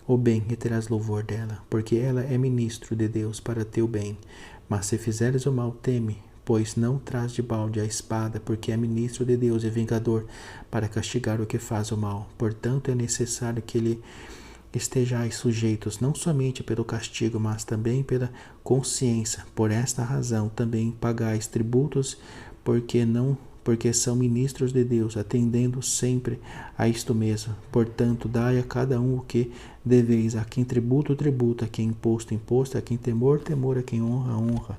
o bem e terás louvor dela, porque ela é ministro de Deus para teu bem. Mas se fizeres o mal, teme, pois não traz de balde a espada, porque é ministro de Deus e vingador para castigar o que faz o mal. Portanto, é necessário que lhe estejais sujeitos, não somente pelo castigo, mas também pela consciência. Por esta razão também pagais tributos, porque são ministros de Deus, atendendo sempre a isto mesmo. Portanto, dai a cada um o que deveis: a quem tributo, tributo; a quem imposto, imposto; a quem temor, temor; a quem honra, honra.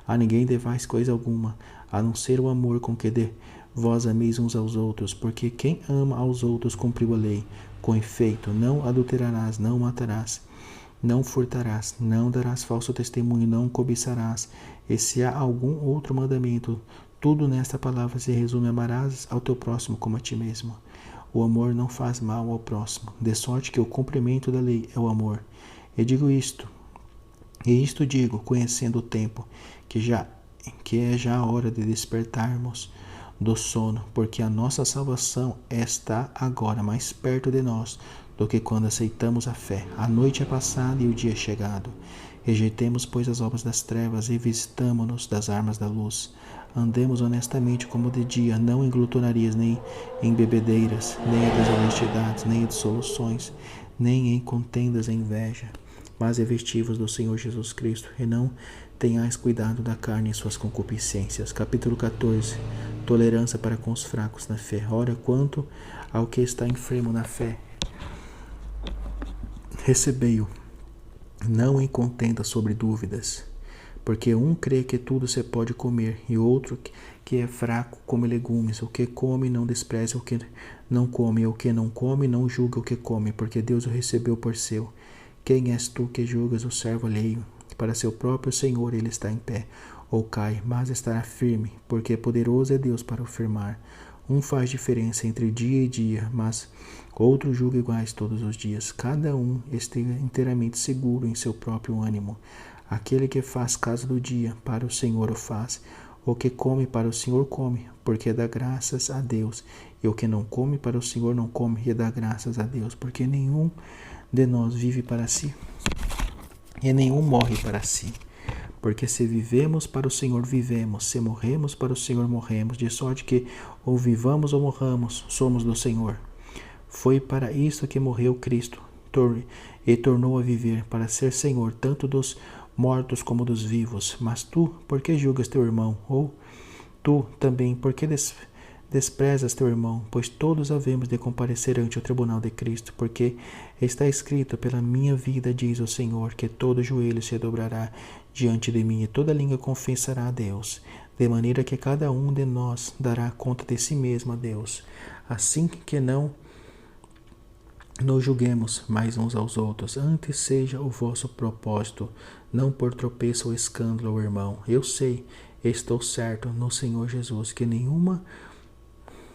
A ninguém devais coisa alguma, a não ser o amor com que vós ameis uns aos outros, porque quem ama aos outros cumpriu a lei. Com efeito, não adulterarás, não matarás, não furtarás, não darás falso testemunho, não cobiçarás. E se há algum outro mandamento, tudo nesta palavra se resume: amarás ao teu próximo como a ti mesmo. O amor não faz mal ao próximo, de sorte que o cumprimento da lei é o amor. E isto digo, conhecendo o tempo, que é já a hora de despertarmos do sono, porque a nossa salvação está agora mais perto de nós do que quando aceitamos a fé. A noite é passada e o dia é chegado. Rejeitemos, pois, as obras das trevas e visitamo-nos das armas da luz. Andemos honestamente como de dia, não em glutonarias, nem em bebedeiras, nem em desonestidades, nem em dissoluções, nem em contendas e inveja. Mas revesti-vos do Senhor Jesus Cristo, e não tenhais cuidado da carne e suas concupiscências. Capítulo 14. Tolerância para com os fracos na fé. Ora, quanto ao que está enfermo na fé, recebei-o, não em contenda sobre dúvidas, porque um crê que tudo se pode comer, e outro que é fraco come legumes. O que come não despreze o que não come, e o que não come não julga o que come, porque Deus o recebeu por seu. Quem és tu que julgas o servo alheio? Para seu próprio Senhor ele está em pé, ou cai, mas estará firme, porque poderoso é Deus para o firmar. Um faz diferença entre dia e dia, mas outro julga iguais todos os dias. Cada um esteja inteiramente seguro em seu próprio ânimo. Aquele que faz caso do dia, para o Senhor o faz. O que come, para o Senhor come, porque dá graças a Deus. E o que não come, para o Senhor não come, e dá graças a Deus, porque nenhum de nós vive para si, e nenhum morre para si. Porque se vivemos, para o Senhor vivemos, se morremos, para o Senhor morremos, de sorte que, ou vivamos ou morramos, somos do Senhor. Foi para isso que morreu Cristo, e tornou a viver, para ser Senhor, tanto dos mortos como dos vivos. Mas tu, por que julgas teu irmão? Ou tu também, por que desprezas teu irmão? Pois todos havemos de comparecer ante o tribunal de Cristo, porque está escrito: pela minha vida, diz o Senhor, que todo joelho se dobrará diante de mim, e toda língua confessará a Deus, de maneira que cada um de nós dará conta de si mesmo a Deus. Assim que não nos julguemos mais uns aos outros, antes seja o vosso propósito, não por tropeço ou escândalo ao irmão. Eu sei, estou certo no Senhor Jesus, que nenhuma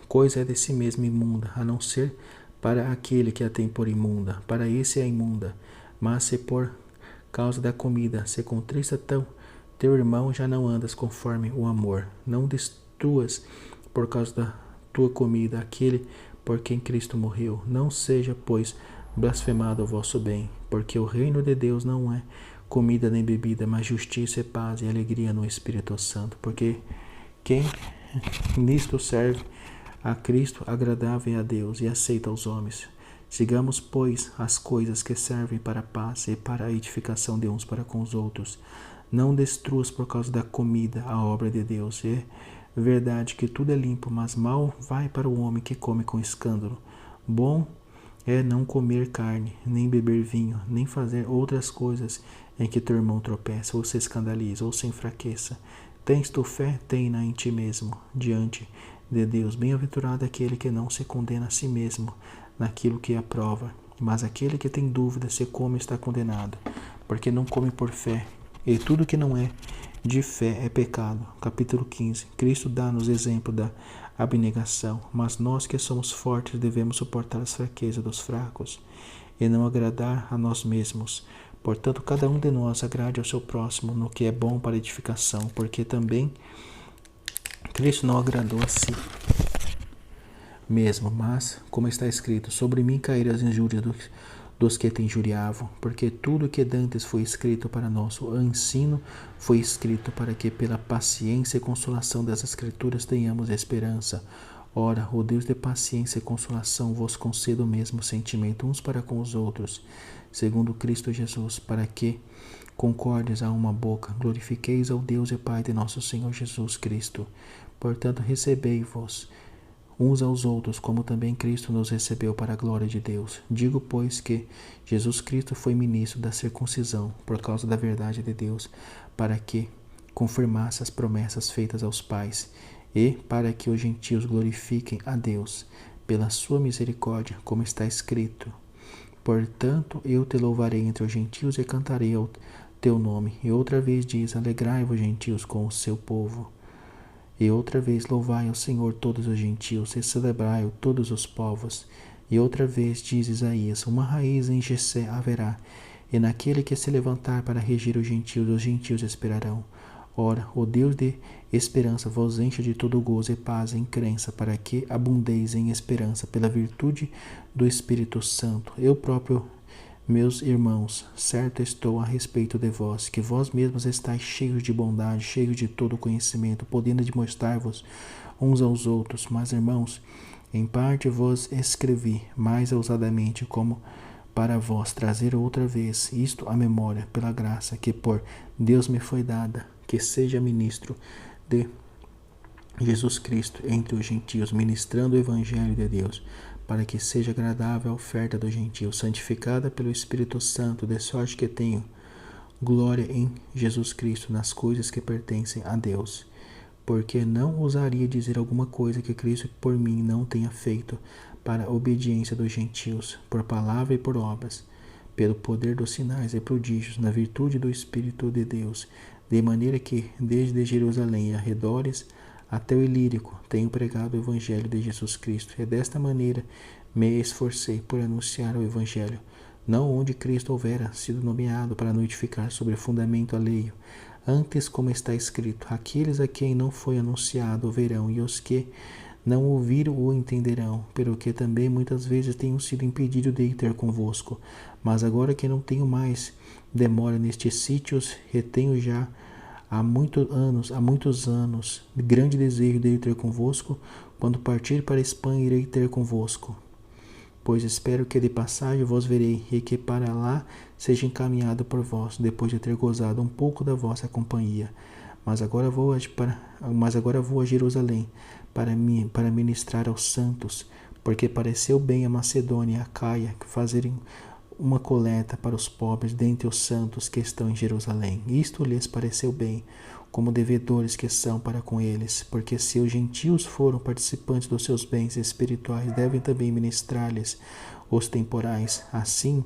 coisa é de si mesma imunda, a não ser para aquele que a tem por imunda. Para esse é imunda. Mas se por causa da comida se contrista teu irmão, já não andas conforme o amor. Não destruas por causa da tua comida aquele por quem Cristo morreu. Não seja, pois, blasfemado o vosso bem, porque o reino de Deus não é comida nem bebida, mas justiça e paz e alegria no Espírito Santo. Porque quem nisto serve a Cristo, agradável a Deus e aceita aos homens. Sigamos, pois, as coisas que servem para a paz e para a edificação de uns para com os outros. Não destruas por causa da comida a obra de Deus. É verdade que tudo é limpo, mas mal vai para o homem que come com escândalo. Bom é não comer carne, nem beber vinho, nem fazer outras coisas em que teu irmão tropeça, ou se escandaliza, ou se enfraqueça. Tens tu fé? Tem-na em ti mesmo, diante de Deus. Bem-aventurado aquele que não se condena a si mesmo naquilo que aprova, mas aquele que tem dúvida se come está condenado, porque não come por fé, e tudo que não é de fé é pecado. Capítulo 15. Cristo dá-nos exemplo da abnegação, mas nós que somos fortes devemos suportar as fraquezas dos fracos e não agradar a nós mesmos. Portanto, cada um de nós agrade ao seu próximo no que é bom para edificação, porque também Cristo não agradou a si mesmo, mas, como está escrito, sobre mim caíram as injúrias dos que te injuriavam, porque tudo que dantes foi escrito para nosso ensino, foi escrito para que pela paciência e consolação das Escrituras tenhamos esperança. Ora, o Deus de paciência e consolação vos conceda o mesmo sentimento uns para com os outros, segundo Cristo Jesus, para que concordes a uma boca, glorifiqueis ao Deus e Pai de nosso Senhor Jesus Cristo. Portanto, recebei-vos uns aos outros, como também Cristo nos recebeu para a glória de Deus. Digo, pois, que Jesus Cristo foi ministro da circuncisão, por causa da verdade de Deus, para que confirmasse as promessas feitas aos pais, e para que os gentios glorifiquem a Deus pela sua misericórdia, como está escrito: Portanto, eu te louvarei entre os gentios e cantarei ao teu nome. E outra vez diz, alegrai-vos, gentios, com o seu povo. E outra vez louvai ao Senhor todos os gentios, e celebrai-o todos os povos. E outra vez diz Isaías, uma raiz em Jessé haverá, e naquele que se levantar para regir os gentios esperarão. Ora, o Deus de esperança vos encha de todo gozo e paz em crença, para que abundeis em esperança pela virtude do Espírito Santo. Eu próprio, meus irmãos, certo estou a respeito de vós, que vós mesmos estáis cheios de bondade, cheios de todo conhecimento, podendo demonstrar-vos uns aos outros. Mas, irmãos, em parte vos escrevi mais ousadamente, como para vós trazer outra vez isto à memória, pela graça que por Deus me foi dada, que seja ministro de Jesus Cristo entre os gentios, ministrando o Evangelho de Deus, para que seja agradável a oferta dos gentios, santificada pelo Espírito Santo, de sorte que tenho glória em Jesus Cristo nas coisas que pertencem a Deus. Porque não ousaria dizer alguma coisa que Cristo por mim não tenha feito, para a obediência dos gentios, por palavra e por obras, pelo poder dos sinais e prodígios, na virtude do Espírito de Deus, de maneira que, desde Jerusalém e arredores, até o Ilírico, tenho pregado o Evangelho de Jesus Cristo, e desta maneira me esforcei por anunciar o Evangelho, não onde Cristo houvera sido nomeado para notificar sobre fundamento alheio, antes, como está escrito, aqueles a quem não foi anunciado o verão, e os que não ouviram o entenderão, pelo que também muitas vezes tenho sido impedido de ir ter convosco. Mas agora que não tenho mais demora nestes sítios, retenho já há muitos anos, grande desejo de ir ter convosco. Quando partir para a Espanha, irei ter convosco, pois espero que de passagem vos verei, e que para lá seja encaminhado por vós, depois de ter gozado um pouco da vossa companhia. Mas agora vou a Jerusalém, para ministrar aos santos, porque pareceu bem a Macedônia e a Caia fazerem uma coleta para os pobres dentre os santos que estão em Jerusalém. Isto lhes pareceu bem, como devedores que são para com eles, porque se os gentios foram participantes dos seus bens espirituais, devem também ministrar-lhes os temporais. Assim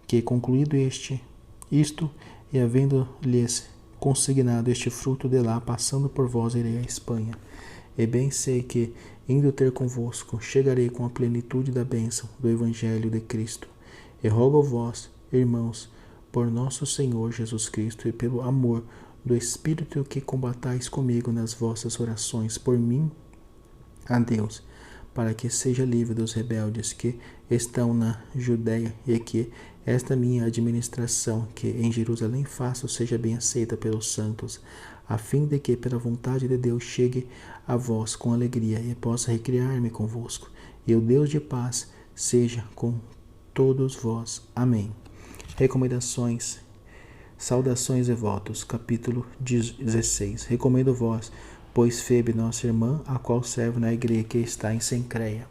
que, concluído isto, e havendo-lhes consignado este fruto de lá, passando por vós, irei à Espanha. E bem sei que, indo ter convosco, chegarei com a plenitude da bênção do Evangelho de Cristo. E rogo a vós, irmãos, por nosso Senhor Jesus Cristo e pelo amor do Espírito, que combatais comigo nas vossas orações por mim a Deus, para que seja livre dos rebeldes que estão na Judéia, e que esta minha administração que em Jerusalém faço seja bem aceita pelos santos, a fim de que pela vontade de Deus chegue a vós com alegria e possa recriar-me convosco. E o Deus de paz seja com todos vós. Amém. Recomendações, saudações e votos. Capítulo 16. Recomendo vós, pois Febe, nossa irmã, a qual servo na igreja que está em Cencreia,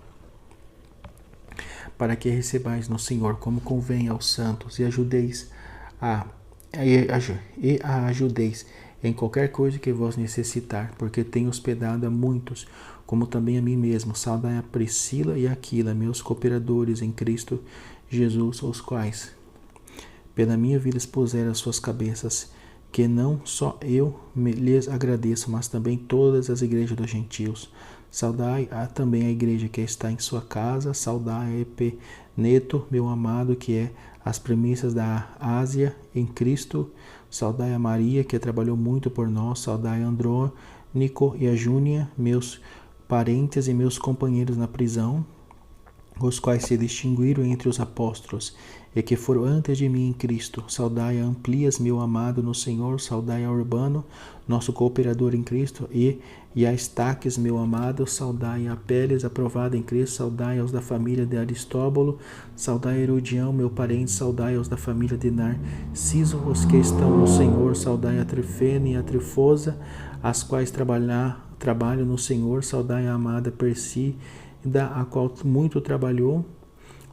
para que recebais no Senhor como convém aos santos, e a ajudeis em qualquer coisa que vos necessitar, porque tenho hospedado a muitos, como também a mim mesmo. Saudai a Priscila e Aquila, meus cooperadores em Cristo Jesus, os quais pela minha vida expuseram as suas cabeças, que não só eu lhes agradeço, mas também todas as igrejas dos gentios. Saudai também a igreja que está em sua casa. Saudai a Epeneto, meu amado, que é as premissas da Ásia em Cristo. Saudai a Maria, que trabalhou muito por nós. Saudai a Andrônico e a Júnia, meus parentes e meus companheiros na prisão, os quais se distinguiram entre os apóstolos e que foram antes de mim em Cristo. Saudai a Amplias, meu amado no Senhor. Saudai a Urbano, nosso cooperador em Cristo, e a Estaques, meu amado. Saudai a Péles, aprovado em Cristo. Saudai aos da família de Aristóbulo. Saudai a Herodião, meu parente. Saudai aos da família de Narciso, os que estão no Senhor. Saudai a Trifena e a Trifosa, as quais trabalham no Senhor. Saudai a amada Persída, a qual muito trabalhou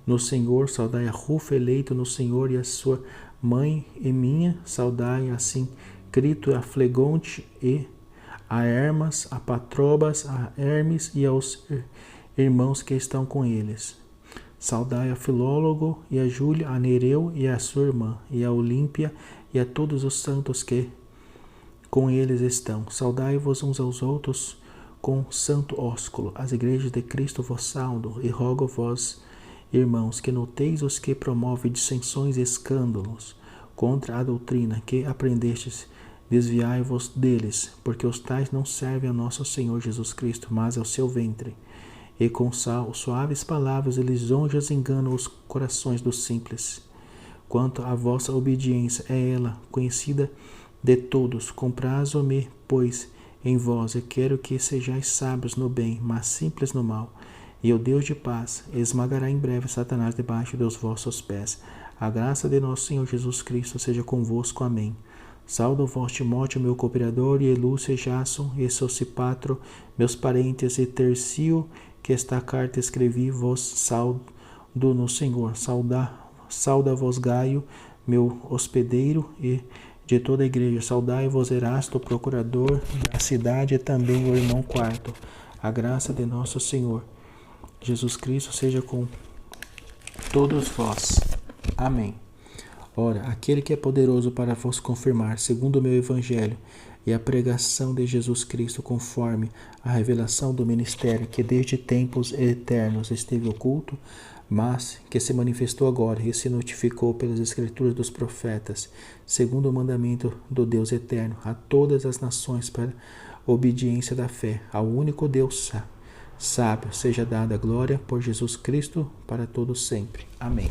no Senhor. Saudai a Rufa, eleito no Senhor, e a sua mãe e minha. Saudai assim Crito, a Flegonte, e a Hermas, a Patrobas, a Hermes e aos irmãos que estão com eles. Saudai a Filólogo e a Júlia, a Nereu e a sua irmã, e a Olímpia e a todos os santos que com eles estão. Saudai-vos uns aos outros com santo ósculo. As igrejas de Cristo vos saudam, e rogo vós, irmãos, que noteis os que promovem dissensões e escândalos contra a doutrina que aprendestes. Desviai-vos deles, porque os tais não servem a nosso Senhor Jesus Cristo, mas ao seu ventre. E com suaves palavras e lisonjas enganam os corações dos simples. Quanto à vossa obediência, é ela conhecida de todos. Comprazo-me, pois, em vós, e quero que sejais sábios no bem, mas simples no mal. E o Deus de paz esmagará em breve Satanás debaixo dos vossos pés. A graça de nosso Senhor Jesus Cristo seja convosco. Amém. Saúdo-vos, Timóteo, meu cooperador, e Lúcia, Jasson, e Sosipatro, meus parentes, e Tercio, que esta carta escrevi, vos saúdo no Senhor. Sauda-vos Gaio, meu hospedeiro, e de toda a igreja. Saudai-vos Erasto, procurador da cidade, e também o irmão Quarto. A graça de nosso Senhor Jesus Cristo seja com todos vós. Amém. Ora, aquele que é poderoso para vos confirmar, segundo o meu evangelho, e a pregação de Jesus Cristo, conforme a revelação do ministério que desde tempos eternos esteve oculto, mas que se manifestou agora e se notificou pelas escrituras dos profetas, segundo o mandamento do Deus eterno, a todas as nações para obediência da fé, ao único Deus sábio, seja dada a glória por Jesus Cristo para todos sempre. Amém.